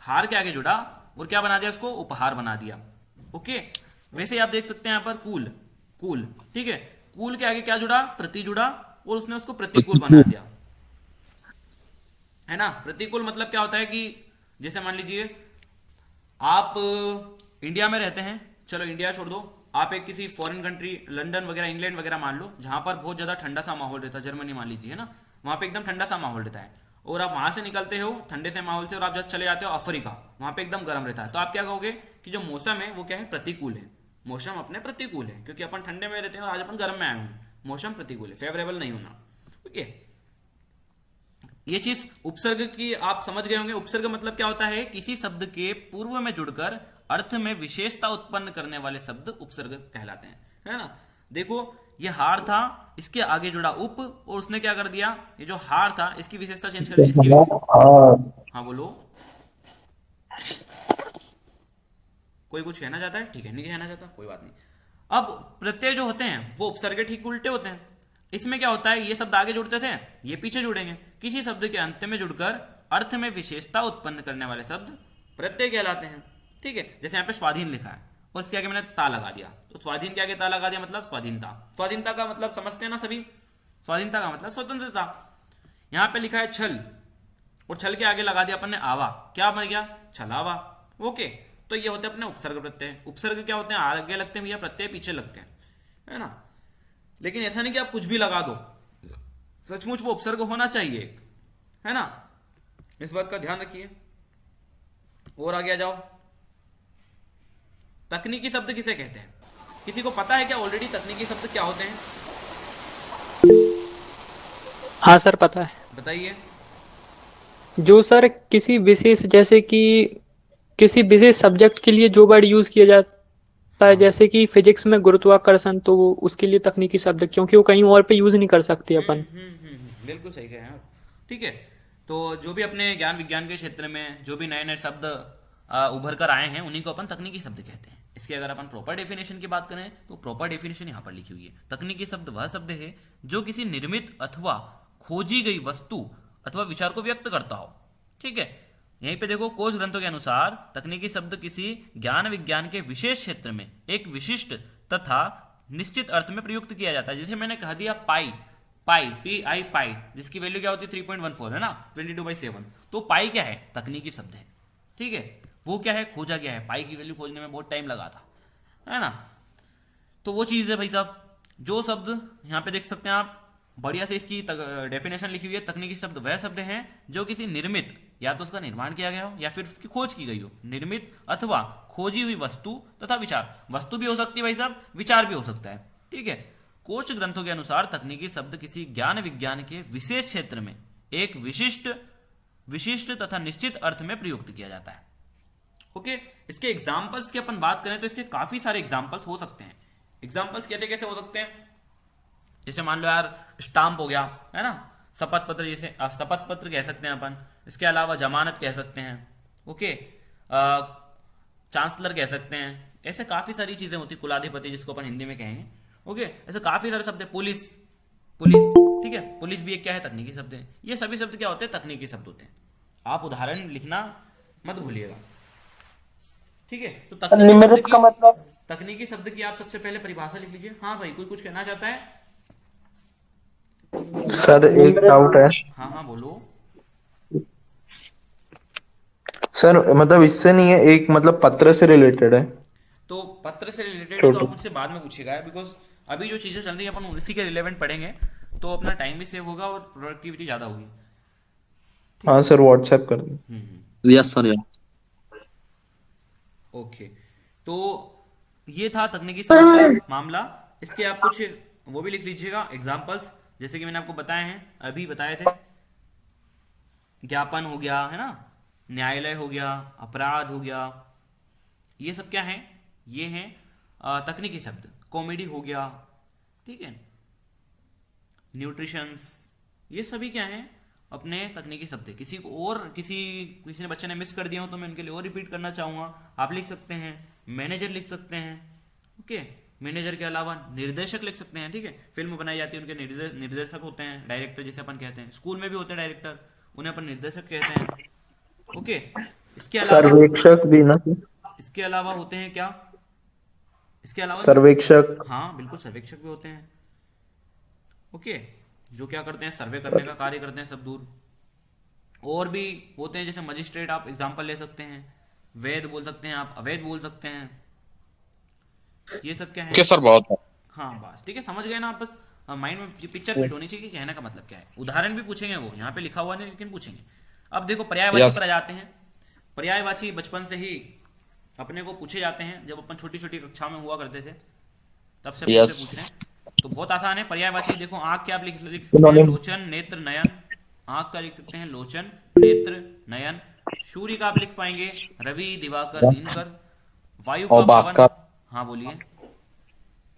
हार के आगे जुड़ा और क्या बना दिया, उसको उपहार बना दिया। ओके, वैसे ही आप देख सकते हैं यहाँ पर कूल, कूल, ठीक है, कूल के आगे क्या जुड़ा, प्रति जुड़ा और उसने उसको प्रतिकूल बना दिया, है ना। प्रतिकूल मतलब क्या होता है कि जैसे मान लीजिए आप इंडिया में रहते हैं, चलो इंडिया छोड़ दो, आप एक किसी फॉरेन कंट्री, लंदन वगैरह, इंग्लैंड वगैरह मान लो, जहां पर बहुत ज्यादा ठंडा सा माहौल रहता है, जर्मनी मान लीजिए, है ना, वहां पे एकदम ठंडा सा माहौल रहता है, और आप वहां से निकलते हो ठंडे से माहौल से और आप जब चले जाते हो अफ्रीका, वहां पे एकदम गर्म रहता है, तो आप क्या कहोगे कि जो मौसम है वो क्या है, प्रतिकूल है। मौसम अपने प्रतिकूल है, क्योंकि अपन ठंडे में रहते हैं और आज अपन गर्म में आए हैं, मौसम प्रतिकूल है, फेवरेबल नहीं होना। ओके, ये चीज उपसर्ग की आप समझ गए होंगे। उपसर्ग मतलब क्या होता है, किसी शब्द के पूर्व में जुड़कर अर्थ में विशेषता उत्पन्न करने वाले शब्द उपसर्ग कहलाते हैं, है ना। देखो ये हार था, इसके आगे जुड़ा उप, और उसने क्या कर दिया, ये जो हार था इसकी विशेषता चेंज कर दी, इसकी हाँ बोलो, कोई कुछ कहना चाहता है? ठीक है, नहीं कहना चाहता, कोई बात नहीं। अब प्रत्यय जो होते हैं वो उपसर्ग के ठीक उल्टे होते हैं। इसमें क्या होता है, ये शब्द आगे जुड़ते थे, ये पीछे जुड़ेंगे। किसी शब्द के अंत में जुड़कर अर्थ में विशेषता उत्पन्न करने वाले शब्द प्रत्यय कहलाते हैं। ठीक है, जैसे यहाँ पे स्वाधीन लिखा है और इसके आगे मैंने ता लगा दिया, तो स्वाधीन के आगे ता लगा दिया मतलब स्वाधीनता। स्वाधीनता का मतलब समझते हैं ना सभी, स्वाधीनता का मतलब स्वतंत्रता। यहाँ पे लिखा है छल, और छल के आगे लगा दिया अपन ने आवा, क्या बन गया, छलावा। ओके, तो ये होते हैं अपने उपसर्ग प्रत्यय। उपसर्ग क्या होते हैं, आगे लगते हैं भैया, प्रत्यय पीछे लगते हैं, है ना। लेकिन ऐसा नहीं कि आप कुछ भी लगा दो, सचमुच वो उपसर्ग होना चाहिए एक, है ना, इस बात का ध्यान रखिए। और आगे आ जाओ, तकनीकी शब्द किसे कहते हैं? किसी को पता है क्या ऑलरेडी तकनीकी शब्द क्या होते हैं? हाँ सर पता है। बताइए। जो सर किसी विशेष, जैसे कि किसी विशेष सब्जेक्ट के लिए जो वर्ड यूज किया जाता है, जैसे कि फिजिक्स में गुरुत्वाकर्षण, तो वो उसके लिए तकनीकी शब्द, क्योंकि वो कहीं और पे यूज नहीं कर सकते अपन। बिल्कुल सही कहे आप। ठीक है, तो जो भी अपने ज्ञान विज्ञान के क्षेत्र में जो भी नए नए शब्द उभर कर आए हैं उन्हीं को अपन तकनीकी शब्द कहते हैं। इसकी अगर अपन प्रॉपर डेफिनेशन की बात करें तो प्रॉपर डेफिनेशन यहाँ पर लिखी हुई है। तकनीकी शब्द वह शब्द है जो किसी निर्मित अथवा खोजी गई वस्तु अथवा विचार को व्यक्त करता हो। ठीक है, यहीं पे देखो, कोश ग्रंथों के अनुसार तकनीकी शब्द किसी ज्ञान विज्ञान के विशेष क्षेत्र में एक विशिष्ट तथा निश्चित अर्थ में प्रयुक्त किया जाता है। जैसे मैंने कह दिया पाई, पाई PI पाई, जिसकी वैल्यू क्या होती है 3.14, है ना, 22/7। तो पाई क्या है, तकनीकी शब्द है। ठीक है, वो क्या है, खोजा गया है। पाई की वैल्यू खोजने में बहुत टाइम लगा था, है ना। तो वो चीज़ है भाई साहब। जो शब्द यहाँ पे देख सकते हैं आप, बढ़िया से इसकी डेफिनेशन लिखी हुई है। तकनीकी शब्द वह शब्द हैं जो किसी निर्मित, या तो उसका निर्माण किया गया हो या फिर उसकी खोज की गई हो, निर्मित अथवा खोजी हुई वस्तु तथा विचार। वस्तु भी हो सकती है भाई साहब, विचार भी हो सकता है। ठीक है, कोश ग्रंथों के अनुसार तकनीकी शब्द किसी ज्ञान विज्ञान के विशेष क्षेत्र में एक विशिष्ट तथा निश्चित अर्थ में प्रयुक्त किया जाता है। ओके, इसके एग्जाम्पल्स की अपन बात करें तो इसके काफी सारे एग्जाम्पल्स हो सकते हैं। एग्जाम्पल्स कैसे कैसे हो सकते हैं, जैसे मान लो यार स्टाम्प हो गया, है ना, शपथ पत्र, जैसे शपथ पत्र कह सकते हैं अपन। इसके अलावा जमानत कह सकते हैं। ओके, चांसलर कह सकते हैं। ऐसे काफी सारी चीजें होती, कुलाधिपति जिसको अपन हिंदी में कहेंगे। ओके, ऐसे काफी सारे शब्द है। पुलिस, ठीक है, पुलिस भी एक क्या है, तकनीकी शब्द है। ये सभी शब्द क्या होते हैं, तकनीकी शब्द होते हैं। आप उदाहरण लिखना मत भूलिएगा। ठीक है, तो तकनीकी शब्द की आप सबसे पहले परिभाषा लिख लीजिए। हाँ भाई, कोई कुछ कहना चाहता है? सर एक डाउट है। हाँ हाँ बोलो। सर मतलब इससे नहीं है, एक मतलब पत्र से रिलेटेड है। तो पत्र से रिलेटेड तो आप मुझसे बाद में पूछिएगा, बिकॉज अभी जो चीजें चल रही है अपन उसी के रिलेवेंट पढ़ेंगे, तो अपना टाइम भी सेव होगा और प्रोडक्टिविटी ज्यादा होगी। हाँ सर, व्हाट्सएप कर दो। Yes sir. ओके, तो ये था तकनीकी शब्द का मामला। इसके आप कुछ वो भी लिख लीजिएगा एग्जाम्पल्स, जैसे कि मैंने आपको बताए हैं, अभी बताए थे। ज्ञापन हो गया, है ना, न्यायालय हो गया, अपराध हो गया, ये सब क्या है, ये हैं तकनीकी शब्द। कॉमेडी हो गया, ठीक है, न्यूट्रिशंस, ये सभी क्या है, अपने तकनीकी शब्द है। किसी को और किसी ने बच्चे ने मिस कर दिया हो तो मैं उनके लिए और रिपीट करना चाहूंगा। आप लिख सकते हैं मैनेजर, लिख सकते हैं। ओके, मैनेजर के अलावा निर्देशक लिख सकते हैं। ठीक है, फिल्म बनाई जाती है, उनके निर्देशक होते हैं, डायरेक्टर जिसे अपन कहते हैं। स्कूल में भी होते हैं डायरेक्टर, उन्हें अपन निर्देशक कहते हैं। ओके, इसके अलावा सर्वेक्षक भी ना, इसके अलावा होते हैं क्या, इसके अलावा सर्वेक्षक, हाँ बिल्कुल, सर्वेक्षक भी होते हैं। ओके, जो क्या करते हैं, सर्वे करने का कार्य करते हैं सब दूर। और भी होते हैं, जैसे मजिस्ट्रेट आप एग्जांपल ले सकते हैं, वैध बोल सकते हैं आप, अवैध बोल सकते हैं। ये सब क्या है, सर बहुत है। हाँ बस ठीक है, समझ गए ना आप। बस माइंड में पिक्चर फिट होनी चाहिए कि कहने का मतलब क्या है। उदाहरण भी पूछेंगे, वो यहाँ पे लिखा हुआ नहीं लेकिन पूछेंगे। अब देखो पर्यायवाची पर आ जाते हैं। पर्यायवाची बचपन से ही अपने को पूछे जाते हैं, जब अपन छोटी छोटी कक्षा में हुआ करते थे तब से पूछ रहे हैं, तो बहुत आसान है। पर्यायवाची देखो, आंख क्या आप लिख सकते हैं, लोचन, नेत्र, नयन। आंख का लिख सकते हैं लोचन, नेत्र, नयन। सूर्य का आप लिख पाएंगे रवि, दिवाकर, दिनकर। वायु का पवन। हाँ बोलिए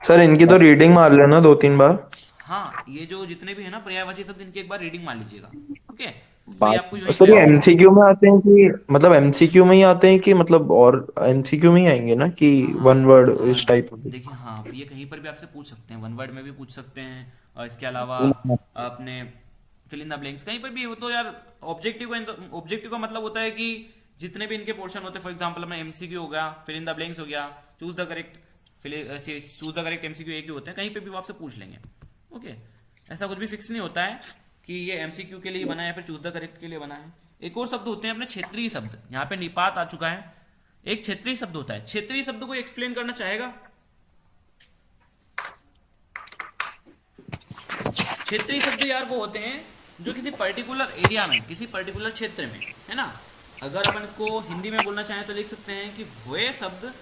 सर इनकी तो रीडिंग मार लेना 2-3 बार। हाँ, ये जो जितने भी है ना पर्यायवाची शब्द, इनकी एक बार रीडिंग मान लीजिएगा। ओके, तो ये आपको जो सर ये एमसीक्यू में आते हैं कि मतलब एमसीक्यू में ही आते हैं कि मतलब और एमसीक्यू में ही आएंगे ना कि वन वर्ड इस टाइप में? देखिए, हाँ, ये कहीं पर भी आपसे पूछ सकते हैं, वन वर्ड में भी पूछ सकते हैं, और इसके अलावा आपने फिल इन द ब्लैंक्स कहीं पर भी हो तो यार, ऑब्जेक्टिव का मतलब होता है कि जितने भी इनके पोर्शन होते हैं, फॉर एग्जांपल अपना एमसीक्यू हो गया, फिल इन द ब्लैंक्स हो गया, चूज द करेक्ट एमसीक्यू एक ही होते हैं, कहीं पे भी वो आपसे पूछ लेंगे। ओके, ऐसा कुछ भी फिक्स नहीं होता है कि ये एमसीक्यू के लिए बना है या फिर चूज द करेक्ट के लिए बना है। एक और शब्द होते हैं अपने क्षेत्रीय शब्द, यहाँ पे निपात आ चुका है। एक क्षेत्रीय शब्द होता है, क्षेत्रीय शब्द को एक्सप्लेन करना चाहेगा? क्षेत्रीय शब्द यार वो होते हैं जो किसी पर्टिकुलर एरिया में, किसी पर्टिकुलर क्षेत्र में, है ना। अगर अपन इसको हिंदी में बोलना चाहें तो लिख सकते हैं कि वे शब्द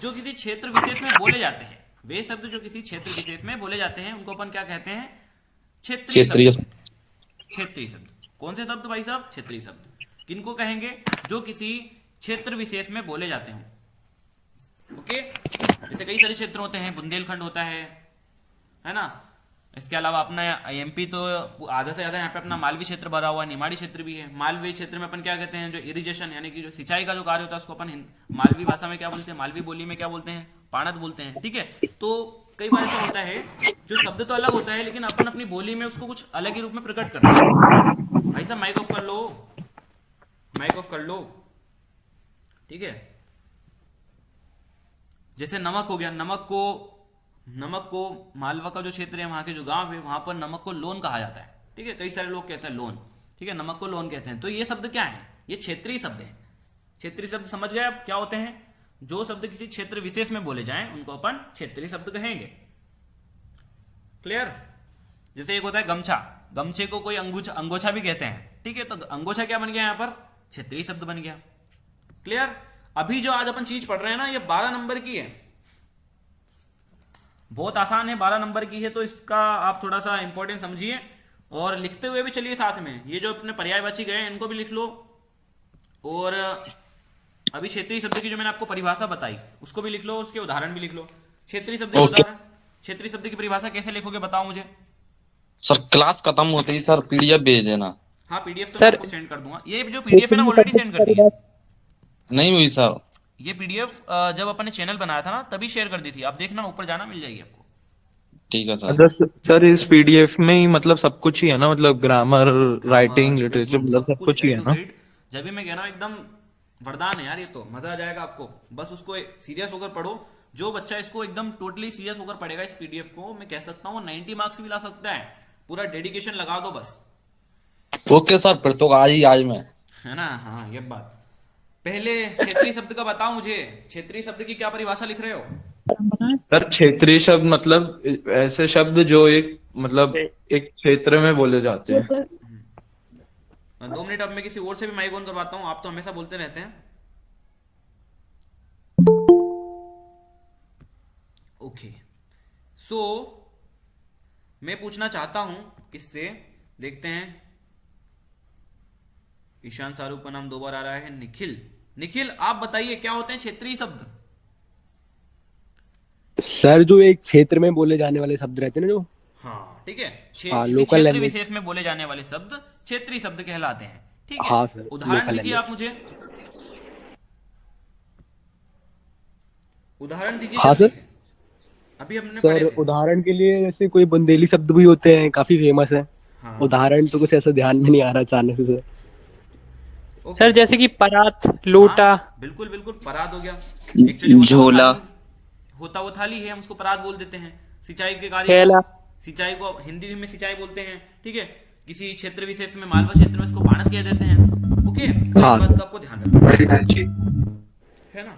जो किसी क्षेत्र विशेष में बोले जाते हैं, वे शब्द जो किसी क्षेत्र विशेष में बोले जाते हैं, उनको अपन क्या कहते हैं? क्षेत्रीय शब्द। क्षेत्रीय शब्द कौन से शब्द भाई साहब? क्षेत्रीय शब्द किनको कहेंगे? जो किसी क्षेत्र विशेष में बोले जाते हैं। ओके, जैसे कई सारे क्षेत्र होते हैं, बुंदेलखंड होता है ना। इसके अलावा अपना एमपी तो आधा से ज्यादा यहाँ पे अपना मालवी क्षेत्र भरा हुआ है, निमाड़ी क्षेत्र भी है। मालवी क्षेत्र में अपन क्या कहते हैं? जो इरिगेशन यानी कि जो सिंचाई का जो कार्य होता है उसको अपन मालवी भाषा में क्या बोलते हैं? मालवी बोली में क्या बोलते हैं? पाणत बोलते हैं। ठीक है, तो कई बार ऐसा होता है जो शब्द तो अलग होता है लेकिन अपन अपनी बोली में उसको कुछ अलग ही रूप में प्रकट करते हैं। भाई साहब माइक ऑफ कर लो, माइक ऑफ कर लो। ठीक है, जैसे नमक हो गया, नमक को मालवा का जो क्षेत्र है, वहां के जो गांव है, वहां पर नमक को लोन कहा जाता है। ठीक है, कई सारे लोग कहते हैं लोन। ठीक है, नमक को लोन कहते हैं। तो ये शब्द क्या है? ये क्षेत्रीय शब्द है। क्षेत्रीय शब्द समझ गए आप क्या होते हैं? जो शब्द किसी क्षेत्र विशेष में बोले जाएं उनको अपन क्षेत्रीय शब्द कहेंगे। क्लियर? जैसे एक होता है गमछा, गमछे को कोई अंगोछा भी कहते हैं। ठीक है, तो अंगोछा क्या बन गया? यहाँ पर क्षेत्रीय शब्द बन गया। क्लियर? अभी जो आज अपन चीज पढ़ रहे हैं ना, ये 12 नंबर की है, बहुत आसान है, 12 नंबर की है, तो इसका आप थोड़ा सा इंपॉर्टेंट समझिए और लिखते हुए भी चलिए साथ में। ये जो अपने पर्यायवाची गए इनको भी लिख लो, और अभी क्षेत्रीय शब्द की जो मैंने आपको परिभाषा बताई उसको भी लिख लो, उसके उदाहरण भी लिख लो। क्षेत्रीय शब्द के उदाहरण, क्षेत्रीय शब्द की परिभाषा कैसे लिखोगे बताओ मुझे। सर क्लास खत्म होते ही सर पीडीएफ भेज देना। हाँ, पीडीएफ तो मैं आपको सेंड कर दूंगा। ये जो पीडीएफ है ना ऑलरेडी सेंड कर दी है। नहीं हुई सर, ये पीडीएफ जब अपन ने चैनल बनाया था ना तभी शेयर कर दी थी। आप देखना, ऊपर जाना, मिल जाएगी आपको। ठीक है सर। सर इस पीडीएफ में ही मतलब सब कुछ ही है ना, मतलब ग्रामर, राइटिंग, लिटरेचर, मतलब सब कुछ ही है ना। जब भी मैं कह रहा हूँ एकदम वरदान है यार, ये तो मजा आ जाएगा आपको। बस उसको सीरियस होकर पढ़ो। जो बच्चा इसको एकदम टोटली सीरियस होकर पढ़ेगा इस पीडीएफ को, मैं कह सकता हूँ 90 मार्क्स भी ला सकता है। पूरा डेडिकेशन लगा दो बस। ओके सर, फिर तो आज मैं, है ना। हाँ, ये बात। पहले क्षेत्रीय शब्द का बताओ मुझे, क्षेत्रीय शब्द की क्या परिभाषा लिख रहे हो? सर क्षेत्रीय शब्द मतलब ऐसे शब्द जो एक मतलब एक क्षेत्र में बोले जाते हैं। 2 मिनट, अब मैं किसी और से भी माइक ऑन करवाता हूँ, आप तो हमेशा बोलते रहते हैं। ओके, सो मैं पूछना चाहता हूं किससे, देखते हैं। ईशान शाहरुख का नाम 2 बार आ रहा है। निखिल आप बताइए क्या होते हैं क्षेत्रीय शब्द? सर जो एक क्षेत्र में बोले जाने वाले शब्द रहते हैं ना, जो हाँ, ठीक है, लोकल क्षेत्र लैंग्वेज विशेष में बोले जाने वाले शब्द क्षेत्रीय शब्द कहलाते हैं। ठीक है, हाँ सर, उदाहरण लोकल दीजिए आप लैंग्वेज। मुझे, उदाहरण दीजिए हाँ जल्दी सर। से। अभी हमने सर पढ़े थे। उदाहरण के लिए जैसे कोई बुंदेली शब्द भी होते हैं, काफी फेमस है। हाँ, उदाहरण तो कुछ ऐसा ध्यान में नहीं आ रहा अचानक से। ओके। सर जैसे कि परात, लोटा। हाँ, बिल्कुल बिल्कुल, परात हो गया। एक्चुअली झोला। होता वो थाली है, हम उसको परात बोल देते हैं। सिंचाई के कार्य थैला। को, सिंचाई को हिंदी में सिंचाई बोलते हैं। ठीक है, किसी क्षेत्र विशेष में, मालवा क्षेत्र में इसको पाणत कह देते हैं। ओके, हाँ। इस बात का आपको ध्यान रखना वेरी नाइस जी। है ना।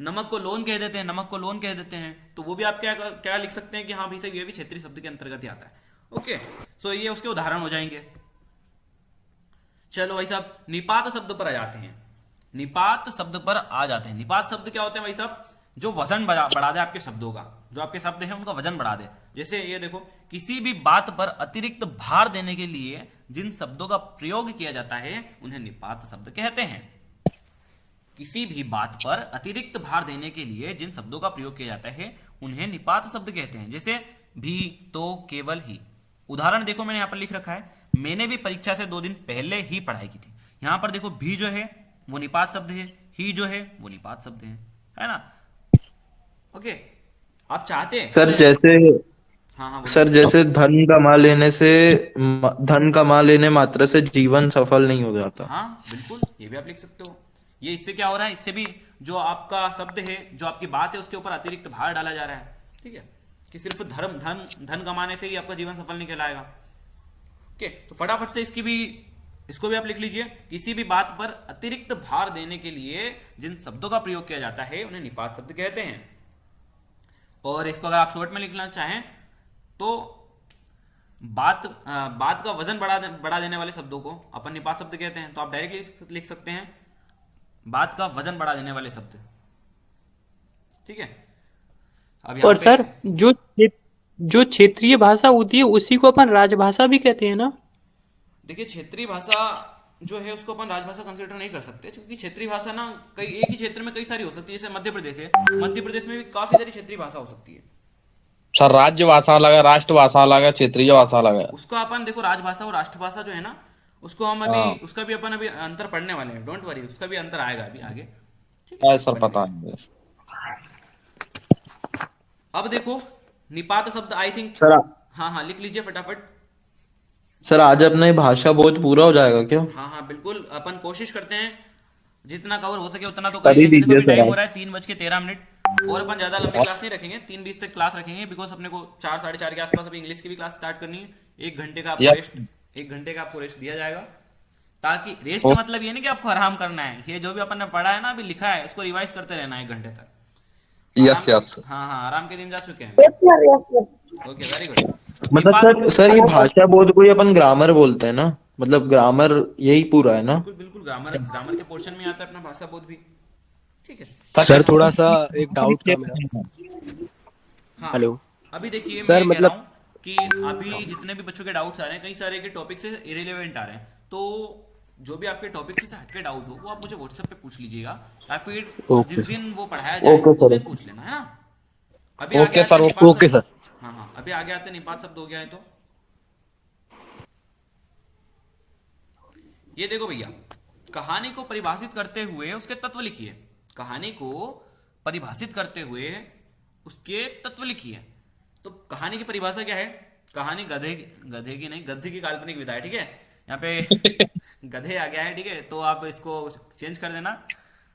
नमक को लोन कह देते हैं, नमक को लोन कह देते हैं, तो वो भी आप क्या क्या लिख सकते हैं कि हाँ भाई साहब ये भी क्षेत्रीय शब्द के अंतर्गत ही आता है। ओके, सो ये उसके उदाहरण हो जाएंगे। चलो भाई साहब, निपात शब्द पर आ जाते हैं। निपात शब्द पर आ जाते हैं। निपात शब्द क्या होते हैं भाई साहब? जो वजन बढ़ा दे आपके शब्दों का, जो आपके शब्द हैं उनका वजन बढ़ा दे। जैसे ये देखो, किसी भी बात पर अतिरिक्त भार देने के लिए जिन शब्दों का प्रयोग किया जाता है उन्हें निपात शब्द कहते हैं। किसी भी बात पर अतिरिक्त भार देने के लिए जिन शब्दों का प्रयोग किया जाता है उन्हें निपात शब्द कहते हैं। जैसे भी, तो, केवल, ही। उदाहरण देखो मैंने यहाँ पर लिख रखा है, मैंने भी परीक्षा से 2 दिन पहले ही पढ़ाई की थी। यहाँ पर देखो भी जो है वो निपात शब्द है, ही जो है वो निपात शब्द है ना। ओके, आप चाहते हैं सर जैसे हाँ हाँ सर जैसे धन कमा लेने मात्र से जीवन सफल नहीं हो जाता। हाँ बिल्कुल, ये भी आप लिख सकते हो। ये इससे क्या हो रहा है, इससे भी जो आपका शब्द है, जो आपकी बात है, उसके ऊपर अतिरिक्त भार डाला जा रहा है। ठीक है, कि सिर्फ धन कमाने से ही आपका जीवन सफल नहीं कहलाएगा। ओके, तो फटाफट से इसको भी आप लिख लीजिए। किसी भी बात पर अतिरिक्त भार देने के लिए जिन शब्दों का प्रयोग किया जाता है उन्हें निपात शब्द कहते हैं। और इसको अगर आप शॉर्ट में लिखना चाहें तो बात का वजन बढ़ा देने वाले शब्दों को अपन निपात शब्द कहते हैं। तो आप डायरेक्टली लिख सकते हैं बात का वजन बढ़ा देने वाले शब्द। ठीक है, अब यहाँ और पे सर जो क्षेत्रीय भाषा होती है उसी को अपन राजभाषा भी कहते हैं ना। देखिए, क्षेत्रीय भाषा जो है उसको अपन राजभाषा कंसिडर नहीं कर सकते, क्योंकि क्षेत्रीय भाषा ना एक ही क्षेत्र में कई सारी हो सकती है। जैसे मध्य प्रदेश है, मध्य प्रदेश में भी काफी सारी क्षेत्रीय भाषा हो सकती है। सर राज्य भाषा अलग है, राष्ट्रभाषा अलग है, क्षेत्रीय भाषा अलग है। उसको अपन देखो, राजभाषा और राष्ट्रभाषा जो है ना, उसको हम अभी उसका भी अपन अभी अंतर पढ़ने वाले हैं। डोंट वरी, उसका भी अंतर आएगा अभी आगे। ठीक है सर पता है। अब देखो निपात शब्द, आई थिंक सर हाँ लिख लीजिए फटाफट। सर आज अपना भाषा बोध पूरा हो जाएगा क्या? हाँ बिल्कुल, अपन कोशिश करते हैं जितना कवर हो सके उतना तो कर ही करेंगे। देखो दीजिए अभी टाइम सर। हो रहा है 3:13 और अपन ज्यादा लंबी क्लास नहीं रखेंगे, 3 20 तक क्लास रखेंगे, बिकॉज अपने को 4 साढ़े 4 के आसपास अभी इंग्लिश की भी क्लास स्टार्ट करनी है। 1 घंटे का आपको रेस्ट, 1 घंटे का आपको रेस्ट दिया जाएगा। ताकि रेस्ट मतलब ये नहीं कि आपको आराम करना है, ये जो भी अपन ने पढ़ा है ना, अभी लिखा है, इसको रिवाइज करते रहना है 1 घंटे तक। यस हाँ आराम के दिन जा चुके हैं। Okay, very good. मतलब सर ये भाषा बोध को ही अपन ग्रामर बोलते हैं ना, मतलब ग्रामर यही पूरा है ना? बिल्कुल ग्रामर के पोर्शन में आता है अपना भाषा बोध भी। ठीक है सर थोड़ा सा एक डाउट था मेरा। हाँ, हेलो अभी देखिए सर, मैं कह रहा मतलब हूँ कि अभी जितने भी बच्चों के डाउट्स आ रहे हैं, कई सारे के टॉपिक से इरेलेवेंट आ रहे हैं। तो जो भी आपके टॉपिक से हटके डाउट हो वो आप मुझे व्हाट्सएप पे पूछ लीजिएगा, या फिर जिस दिन वो पढ़ाया जाए उस दिन पूछ लेना, है ना। अभी आगे सर, आते हैं ओके सर। हाँ अभी आगे आते हैं, निपात शब्द हो गया है। तो ये देखो भैया, कहानी को परिभाषित करते हुए उसके तत्व लिखिए। कहानी को परिभाषित करते हुए उसके तत्व लिखिए। तो कहानी की परिभाषा क्या है? कहानी गधे की नहीं, गद्य की काल्पनिक विधा है। ठीक है, यहाँ पे गधे आ गया है। ठीक है, तो आप इसको चेंज कर देना,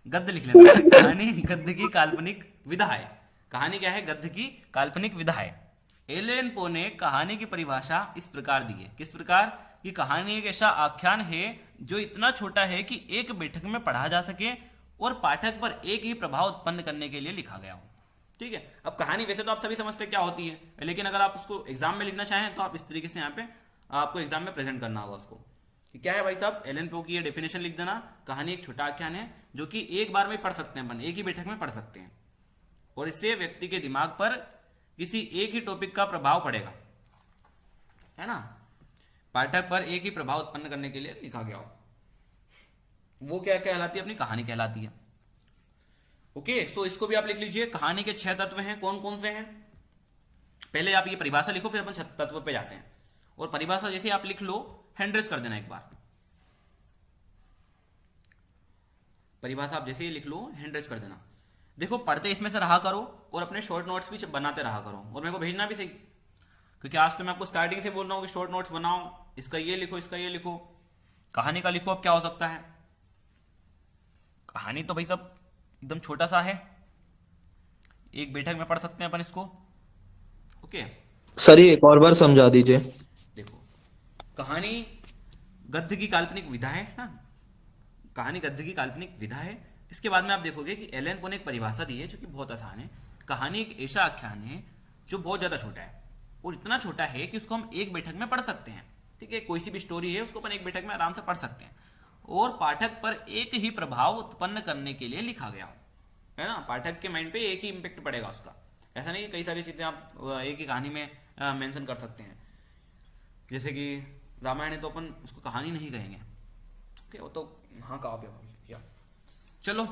गद्य लिख लेना। कहानी गद्य की काल्पनिक विधा है। कहानी क्या है? गद्य की काल्पनिक विधा है। एलन पो ने कहानी की परिभाषा इस प्रकार दी है। किस प्रकार? कि कहानी एक ऐसा आख्यान है जो इतना छोटा है कि एक बैठक में पढ़ा जा सके और पाठक पर एक ही प्रभाव उत्पन्न करने के लिए लिखा गया हो। ठीक है, अब कहानी वैसे तो आप सभी समझते क्या होती है, लेकिन अगर आप उसको एग्जाम में लिखना चाहें तो आप इस तरीके से यहाँ पे आपको एग्जाम में प्रेजेंट करना होगा उसको। कि क्या है भाई साहब, एलन पो की ये डेफिनेशन लिख देना। कहानी एक छोटा आख्यान है जो कि एक बार में पढ़ सकते हैं अपन, एक ही बैठक में पढ़ सकते हैं, और इससे व्यक्ति के दिमाग पर किसी एक ही टॉपिक का प्रभाव पड़ेगा, है ना। पाठक पर एक ही प्रभाव उत्पन्न करने के लिए लिखा गया हो। वो क्या कहलाती है? अपनी कहानी कहलाती है। ओके, सो इसको भी आप लिख लीजिए। कहानी के 6 तत्व हैं। कौन कौन से हैं? पहले आप ये परिभाषा लिखो, फिर अपन 6 तत्व पे जाते हैं। और परिभाषा जैसे आप लिख लो, हैंड रेस कर देना एक बार। परिभाषा आप जैसे ही लिख लो, हैंड रेस कर देना। देखो, पढ़ते इसमें से रहा करो और अपने शॉर्ट नोट्स भी बनाते रहा करो, और मेरे को भेजना भी सही, क्योंकि आज तो मैं आपको स्टार्टिंग से बोल रहा हूँ कि शॉर्ट नोट्स बनाओ, इसका ये लिखो, इसका ये लिखो, कहानी का लिखो। अब क्या हो सकता है? कहानी तो भाई सब एकदम छोटा सा है, एक बैठक में पढ़ सकते हैं अपन इसको। ओके सर ये एक और बार समझा दीजिए। देखो, कहानी गद्य की काल्पनिक विधा है ना, कहानी गद्य की काल्पनिक विधा है। इसके बाद में आप देखोगे कि एलन पो ने एक परिभाषा दी है जो कि बहुत आसान है। कहानी एक ऐसा आख्यान है जो बहुत ज्यादा छोटा है, और इतना छोटा है कि उसको हम एक बैठक में पढ़ सकते हैं। ठीक है, कोई सी भी स्टोरी है उसको अपन एक बैठक में आराम से पढ़ सकते हैं, और पाठक पर एक ही प्रभाव उत्पन्न करने के लिए लिखा गया हो, है ना। पाठक के माइंड पे एक ही इम्पैक्ट पड़ेगा उसका। ऐसा नहीं कि कई सारी चीजें आप एक ही कहानी में मेंशन कर सकते हैं। जैसे कि रामायण है तो अपन उसको कहानी नहीं कहेंगे, ओके, वो तो महाकाव्य हो गया। चलो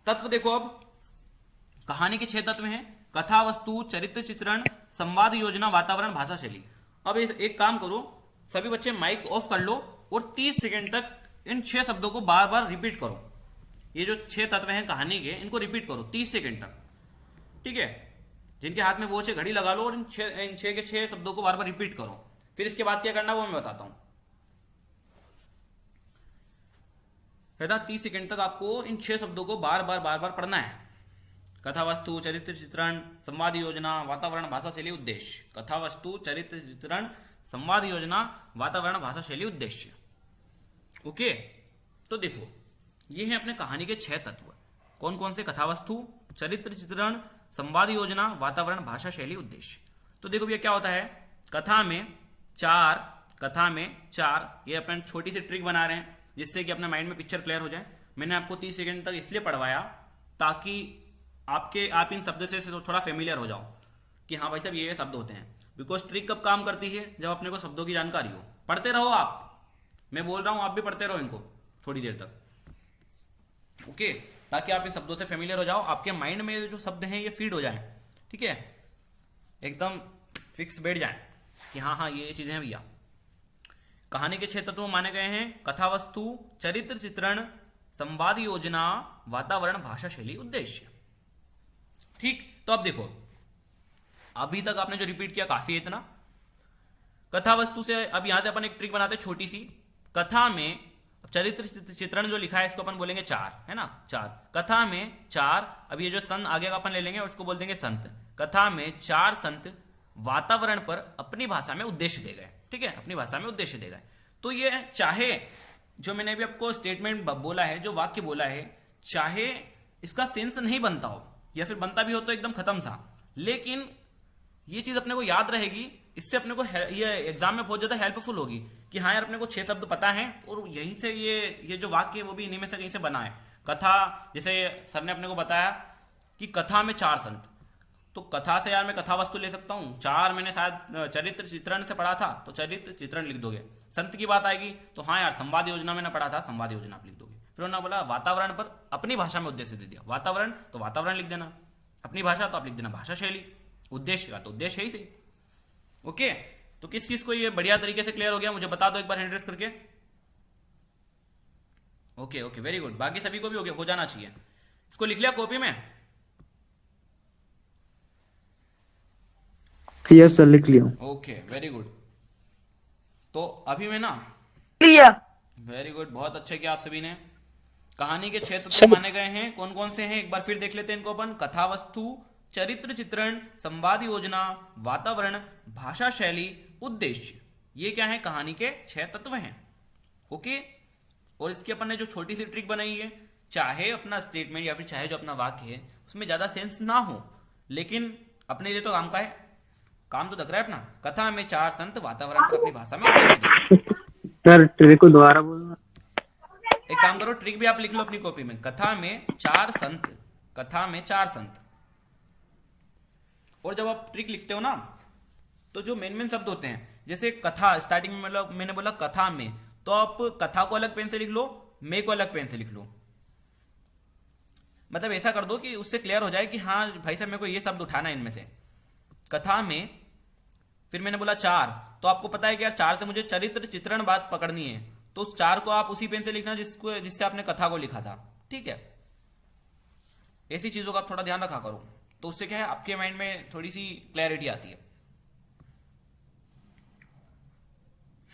तत्व देखो अब। कहानी के 6 तत्व हैं: कथा, वस्तु, चरित्र चित्रण, संवाद, योजना, वातावरण, भाषा, शैली। अब एक काम करो, सभी बच्चे माइक ऑफ कर लो और 30 सेकंड तक इन 6 शब्दों को बार बार रिपीट करो। ये जो 6 तत्व हैं कहानी के, इनको रिपीट करो 30 सेकंड तक, ठीक है। जिनके हाथ में वो छे घड़ी लगा लो और इन 6 के 6 शब्दों को बार बार रिपीट करो। फिर इसके बाद क्या करना वो मैं बताता हूं। 30 सेकंड तक आपको इन 6 शब्दों को बार बार पढ़ना है। कथा, वस्तु, चरित्र चित्रण, संवाद, योजना, वातावरण, भाषा, शैली, उद्देश्य। कथा, वस्तु, चरित्र चित्रण, संवाद, योजना, वातावरण, भाषा, शैली, उद्देश्य। ओके, तो देखो ये हैं अपने कहानी के 6 तत्व। कौन कौन से? कथा, वस्तु, चरित्र चित्रण, संवाद, योजना, वातावरण, भाषा, शैली, उद्देश्य। तो देखो भैया क्या होता है, कथा में 4 ये अपन छोटी सी ट्रिक बना रहे हैं जिससे कि अपने माइंड में पिक्चर क्लियर हो जाए। मैंने आपको 30 सेकंड तक इसलिए पढ़वाया ताकि आप इन शब्द से थोड़ा फेमिलियर हो जाओ कि हाँ भाई साहब ये शब्द होते हैं। बिकॉज ट्रिक कब काम करती है? जब अपने को शब्दों की जानकारी हो। पढ़ते रहो आप, मैं बोल रहा हूं आप भी पढ़ते रहो इनको थोड़ी देर तक, ओके, ताकि आप इन शब्दों से फेमिलियर हो जाओ, आपके माइंड में जो शब्द हैं ये फीड हो जाए, ठीक है, एकदम फिक्स बैठ जाए कि हाँ ये चीजें हैं भैया। कहानी के 6 तत्व माने गए हैं: कथा, वस्तु, चरित्र चित्रण, संवाद, योजना, वातावरण, भाषा, शैली, उद्देश्य। ठीक, तो अब देखो अभी तक आपने जो रिपीट किया काफी है इतना। कथा वस्तु से अब यहां से अपन एक ट्रिक बनाते हैं छोटी सी। कथा में चरित्र चित्रण जो लिखा है इसको अपन बोलेंगे 4, है ना, 4। कथा में 4, अब ये जो सन आगे का अपन ले लेंगे और इसको बोल देंगे संत। कथा में 4 संत वातावरण पर अपनी भाषा में उद्देश्य दे गए, ठीक है, अपनी भाषा में उद्देश्य दे गए। तो ये चाहे जो मैंने अभी आपको स्टेटमेंट बोला है, जो वाक्य बोला है, चाहे इसका सेंस नहीं बनता हो या फिर बनता भी हो तो एकदम खत्म सा, लेकिन ये चीज अपने को याद रहेगी। इससे अपने को ये एग्जाम में बहुत ज्यादा हेल्पफुल होगी कि हाँ यार अपने को 6 शब्द पता है और यहीं से ये जो वाक्य है वो भी इन्हीं में से कहीं से बना है। कथा, जैसे सर ने अपने को बताया कि कथा में 4 संत, तो कथा से यार मैं कथा वस्तु ले सकता हूँ। 4 मैंने शायद चरित्र चित्रण से पढ़ा था तो चरित्र चित्रण लिख दोगे। संत की बात आएगी तो हाँ यार संवाद योजना मैंने पढ़ा था, संवाद योजना आप लिख दोगे। फिर उन्होंने बोला वातावरण पर अपनी भाषा में उद्देश्य दे दिया, वातावरण तो वातावरण लिख देना, अपनी भाषा तो आप लिख देना भाषा शैली, उद्देश्य का तो उद्देश्य ही सही। ओके, तो किस किस को ये बढ़िया तरीके से क्लियर हो गया मुझे बता दो एक बार हैंड रेज करके। ओके ओके, वेरी गुड, बाकी सभी को भी हो जाना चाहिए। इसको लिख लिया कॉपी में? यस सर, लिख लिया। Okay, very good. तो अभी मैं ना लिया। वेरी गुड, बहुत अच्छे किया आप सभी ने। कहानी के 6 तत्व माने गए हैं, कौन कौन से हैं एक बार फिर देख लेते हैं इनको अपन। कथा वस्तु, चरित्र चित्रण, संवाद योजना, वातावरण, भाषा शैली, उद्देश्य। ये क्या है? कहानी के 6 तत्व हैं। ओके, और इसकी अपन ने जो छोटी सी ट्रिक बनाई है, चाहे अपना स्टेटमेंट या फिर चाहे जो अपना वाक्य है उसमें ज्यादा सेंस ना हो, लेकिन अपने लिए तो काम का है, काम तो दिख रहा है अपना। कथा में 4 संत वातावरण पर अपनी भाषा में उद्देश्य देंगे। सर ट्रिक को दोबारा बोलना। एक काम करो, ट्रिक भी आप लिख लो अपनी कॉपी में। कथा में 4 संत, कथा में 4 संत। और जब आप ट्रिक लिखते हो ना तो जो मेन शब्द होते हैं, जैसे कथा स्टार्टिंग में मैंने बोला कथा में, तो आप कथा को अलग पेन से लिख लो, मैं को अलग पेन से लिख लो। मतलब ऐसा कर दो कि उससे क्लियर हो जाए कि हाँ भाई साहब मेरे को ये शब्द उठाना है इनमें से। कथा में, फिर मैंने बोला 4, तो आपको पता है कि यार 4 से मुझे चरित्र चित्रण बात पकड़नी है, तो उस 4 को आप उसी पेन से लिखना जिससे आपने कथा को लिखा था, ठीक है। ऐसी चीजों का आप थोड़ा ध्यान रखा करो, तो उससे क्या है आपके माइंड में थोड़ी सी क्लैरिटी आती है।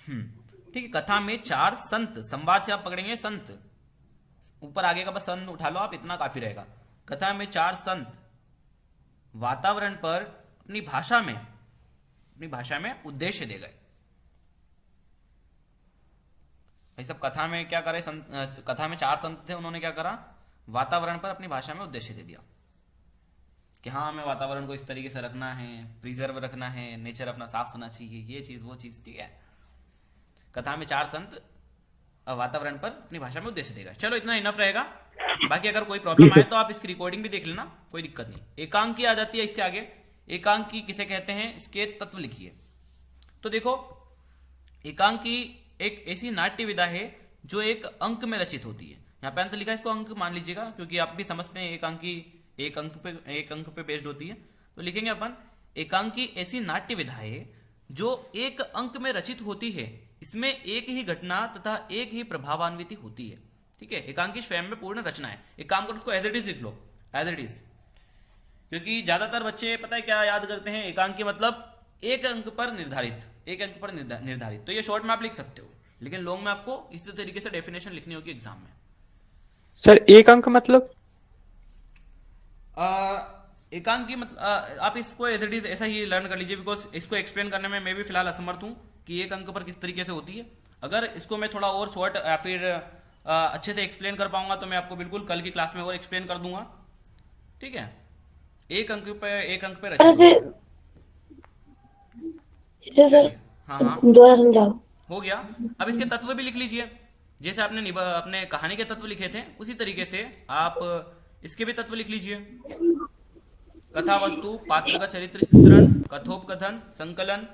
ठीक है, कथा में 4 संत, संवाद से आप पकड़ेंगे संत, ऊपर आगे का बस संत उठा लो आप, इतना काफी रहेगा। कथा में 4 संत वातावरण पर अपनी भाषा में उद्देश्य दे गए। भाई सब कथा में क्या करे, कथा में 4 संत थे, उन्होंने क्या करा, वातावरण पर अपनी भाषा में उद्देश्य दे दिया कि हाँ हमें वातावरण को इस तरीके से रखना है, प्रिजर्व रखना है, नेचर अपना साफ होना चाहिए, ये चीज वो चीज, ठीक है। कथा में 4 संत वातावरण पर अपनी भाषा में उद्देश्य देगा। चलो इतना इनफ रहेगा, बाकी अगर कोई प्रॉब्लम आए तो आप इसकी रिकॉर्डिंग भी देख लेना, कोई दिक्कत नहीं। एकांकी आ जाती है इसके आगे। एकांकी किसे कहते हैं, इसके तत्व लिखिए। तो देखो एकांकी एक ऐसी नाट्य विधा है जो एक अंक में रचित होती है। यहाँ पे अंत लिखा है, इसको अंक मान लीजिएगा, क्योंकि आप भी समझते हैं एक अंक पे बेस्ड होती है। तो लिखेंगे अपन, एकांकी ऐसी नाट्य विधा है जो एक अंक में रचित होती है, इसमें एक ही घटना तथा एक ही प्रभावान्विति होती है। ठीक है, एकांकी स्वयं में पूर्ण रचना है। एक काम करो, उसको एज इट इज लिख लो, एज इट इज, क्योंकि ज्यादातर बच्चे पता है क्या याद करते हैं, एकांकी मतलब एक अंक पर निर्धारित। तो ये शॉर्ट में आप लिख सकते हो, लेकिन लॉन्ग में आपको इसी तरीके से डेफिनेशन लिखनी होगी एग्जाम में। सर एक अंक मतलब एकांकी मतलब आप इसको एज इट इज ऐसा ही लर्न कर लीजिए, बिकॉज इसको एक्सप्लेन करने में मैं भी फिलहाल असमर्थ हूँ कि एक अंक पर किस तरीके से होती है। अगर इसको मैं थोड़ा और शॉर्ट या फिर अच्छे से एक्सप्लेन कर पाऊंगा तो मैं आपको बिल्कुल कल की क्लास में और एक्सप्लेन कर दूंगा। ठीक है, एक अंक पे रचित सर हाँ हाँ दोबारा समझाओ। हो गया। अब इसके तत्व भी लिख लीजिए, जैसे आपने अपने कहानी के तत्व लिखे थे उसी तरीके से आप इसके भी तत्व लिख लीजिए। कथा वस्तु, पात्र का चरित्र चित्रण, कथोपकथन, संकलन,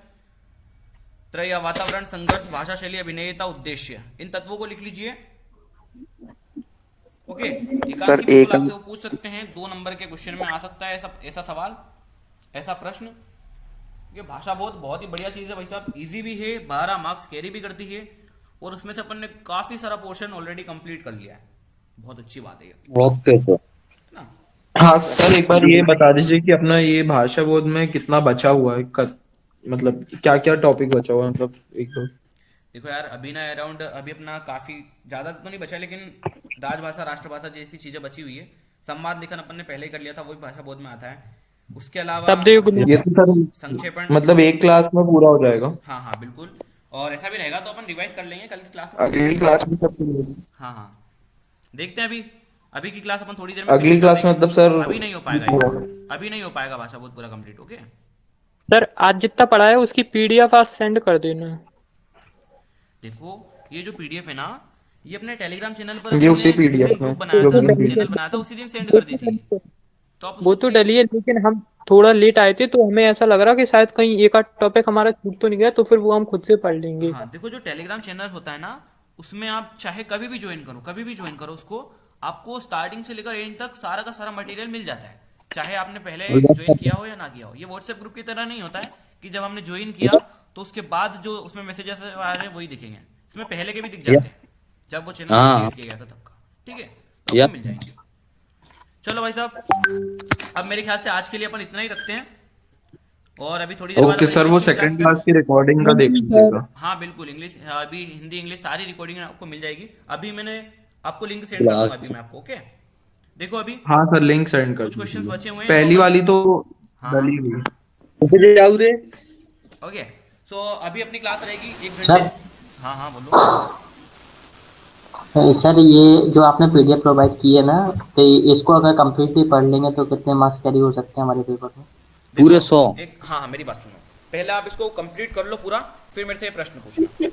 त्रय, वातावरण, संघर्ष, भाषा शैली, अभिनेता, उद्देश्य, इन तत्वों को लिख लीजिए। ओके, सर, एकांकी बिल्कुल एक आपसे वो पूछ सकते हैं, 2 नंबर के क्वेश्चन में आ सकता है ऐसा सवाल, ऐसा प्रश्न। ये भाषा बहुत ही बढ़िया चीज है भाई साहब, इजी भी है, 12 मार्क्स कैरी भी करती है, और उसमें से अपन ने काफी सारा पोर्शन ऑलरेडी कंप्लीट कर लिया है। बहुत अच्छी बात है ये ओके सर। ना। हाँ सर, एक बार ये बता दीजिए कि अपना ये भाषा बोध में कितना बचा हुआ है, मतलब क्या क्या टॉपिक बचा हुआ है, मतलब एक दो। देखो यार, अभी ना अराउंड अभी अपना काफी ज्यादा तो नहीं बचा, लेकिन राजभाषा, राष्ट्रभाषा जैसी चीजें बची हुई है। संवाद लेखन अपन ने पहले ही कर लिया था, वो भी भाषा बोध में आता है। उसके अलावा शब्द युग ये तो सर संक्षेपण, मतलब एक क्लास में पूरा हो जाएगा। हाँ हाँ बिल्कुल, और ऐसा भी रहेगा तो अपन रिवाइज कर लेंगे कल की क्लास में। अगली क्लास में सब हाँ हाँ, देखते हैं अभी की क्लास अपन थोड़ी देर में अगली finish कर क्लास में देंगे। मतलब सर अभी नहीं हो पाएगा ये, अभी नहीं हो पाएगा भाषा बोध पूरा कंप्लीट। ओके सर आज जितना पढ़ा है उसकी पीडीएफ आज सेंड कर देना। देखो, ये जो पीडीएफ है ना, ये अपने टेलीग्राम चैनल पर ये हमने उसी जिस दिन पीडीएफ में ग्रुप बनाया था, जो भी चैनल बनाया था, उसी दिन सेंड कर दी थी। तो आप वो उसको तो डली है, लेकिन हम थोड़ा लेट आए थे तो हमें ऐसा लग रहा कि शायद कहीं एक आध टॉपिक हमारा छूट तो नहीं गया, तो फिर वो हम खुद से पढ़ लेंगे। हाँ देखो, जो टेलीग्राम चैनल होता है ना, उसमें आप चाहे कभी भी ज्वाइन करो उसको, आपको स्टार्टिंग से लेकर एंड तक सारा का सारा मटेरियल मिल जाता है, चाहे आपने पहले ज्वाइन किया हो या ना किया हो। ये व्हाट्सएप ग्रुप की तरह नहीं होता है कि जब हमने ज्वाइन किया तो उसके बाद जो उसमें मैसेजेस आ रहे हैं वही दिखेंगे, इसमें पहले के भी दिख जाते हैं जब वो चैनल क्रिएट किया गया था तब का। ठीक है, तो आपको मिल जाएंगे। चलो भाई साहब, अब मेरे ख्याल से आज के लिए अपन इतना ही रखते हैं, और अभी थोड़ी देर बाद ओके सर, वो सेकंड क्लास की रिकॉर्डिंग का देख लीजिएगा। हाँ बिल्कुल, इंग्लिश अभी हिंदी इंग्लिश सारी रिकॉर्डिंग आपको मिल जाएगी। अभी मैंने आपको लिंक सेंड कर दूंगा अभी मैं आपको। ओके, देखो अभी हाँ सर, लिंक सेंड कर कुछ क्वेश्चंस बचे हुए हैं, पहली तो वाली तो हाँ डली हुई। ओके। सो अभी अपनी क्लास रहेगी 1 घंटे। हाँ हाँ बोलो। सर ये जो आपने पीडीएफ प्रोवाइड की है ना, तो इसको अगर कम्प्लीटली पढ़ लेंगे तो कितने मार्क्स कैरी हो सकते हैं हमारे पेपर में? पूरे 100। हाँ हाँ मेरी बात सुनो, पहले आप इसको कंप्लीट कर लो पूरा, फिर मेरे से ये प्रश्न पूछना,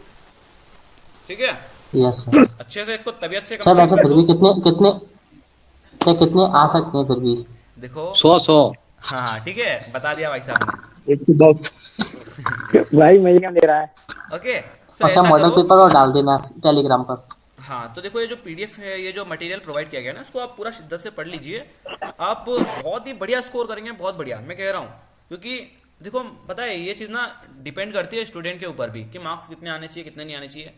ठीक है? Yes sir. अच्छे से इसको तबीयत से सर कंप्लीट वैसे कर फिर लो। भी कितने आ सकते हैं फिर भी? देखो 100। हाँ हाँ ठीक है, बता दिया भाई साहब ने। 110 भाई महीना ले रहा है। ओके, सो अच्छा, ऐसा मॉडल करो। पेपर और डाल देना टेलीग्राम पर। हाँ तो देखो, ये जो पीडीएफ है, ये जो मटेरियल प्रोवाइड किया गया ना, इसको आप पूरा शिद्दत से पढ़ लीजिए। आप बहुत ही बढ़िया स्कोर करेंगे, बहुत बढ़िया, मैं कह रहा हूँ। क्योंकि देखो पता है, ये चीज़ ना डिपेंड करती है स्टूडेंट के ऊपर भी कि मार्क्स कितने आने चाहिए, कितने नहीं आने चाहिए।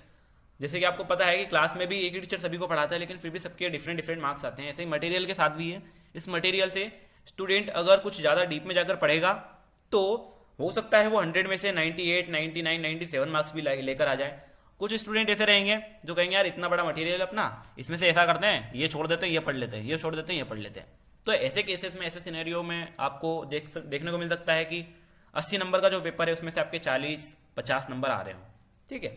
जैसे कि आपको पता है कि क्लास में भी एक ही टीचर सभी को पढ़ाता है, लेकिन फिर भी सबके डिफरेंट मार्क्स आते हैं। ऐसे ही मटेरियल के साथ भी है। इस मटेरियल से स्टूडेंट अगर कुछ ज़्यादा डीप में जाकर पढ़ेगा तो हो सकता है वो 100 में से 98, 99, 97 मार्क्स भी लेकर आ जाए। कुछ स्टूडेंट ऐसे रहेंगे जो कहेंगे यार इतना बड़ा मटेरियल अपना, इसमें से ऐसा करते हैं, ये छोड़ देते हैं, ये पढ़ लेते हैं, ये छोड़ देते हैं, ये पढ़ लेते हैं। तो ऐसे केसेस में, ऐसे सिनेरियो में आपको देखने को मिल सकता है कि 80 नंबर का जो पेपर है उसमें से आपके 40-50 नंबर आ रहे हो। ठीक है,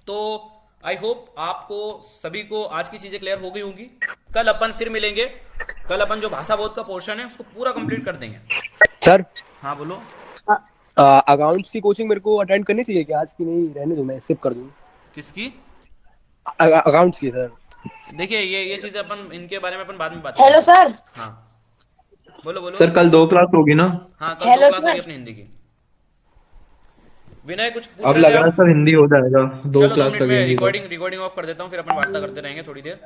तो आई होप आपको सभी को आज की चीजें क्लियर हो गई होंगी। कल अपन फिर मिलेंगे। कल अपन जो भाषा बोध का पोर्शन है उसको पूरा कंप्लीट कर देंगे। सर हाँ बोलो। अकाउंट्स की कोचिंग मेरे को अटेंड करनी चाहिए क्या? आज की नहीं, रहने दो, मैं स्किप कर दूँ। किसकी? अकाउंट्स की सर। देखिए ये चीजें अपन इनके बारे में अपन बाद में बात हेलो करेंगे। सर। हाँ बोलो बोलो। सर कल 2 क्लास होगी ना? हाँ कल 2 हेलो क्लास सर। होगी अपनी हिंदी की। विनय कुछ पूछ अब रहे थे लग रहा है आप? सर हिंदी हो जाएगा, 2 चलो 2 क्लास मिनट में लगेंगी तो। रिकॉर्डिंग ऑफ कर देता हूँ, फिर अपन वार्ता करते रहेंगे थोड़ी देर।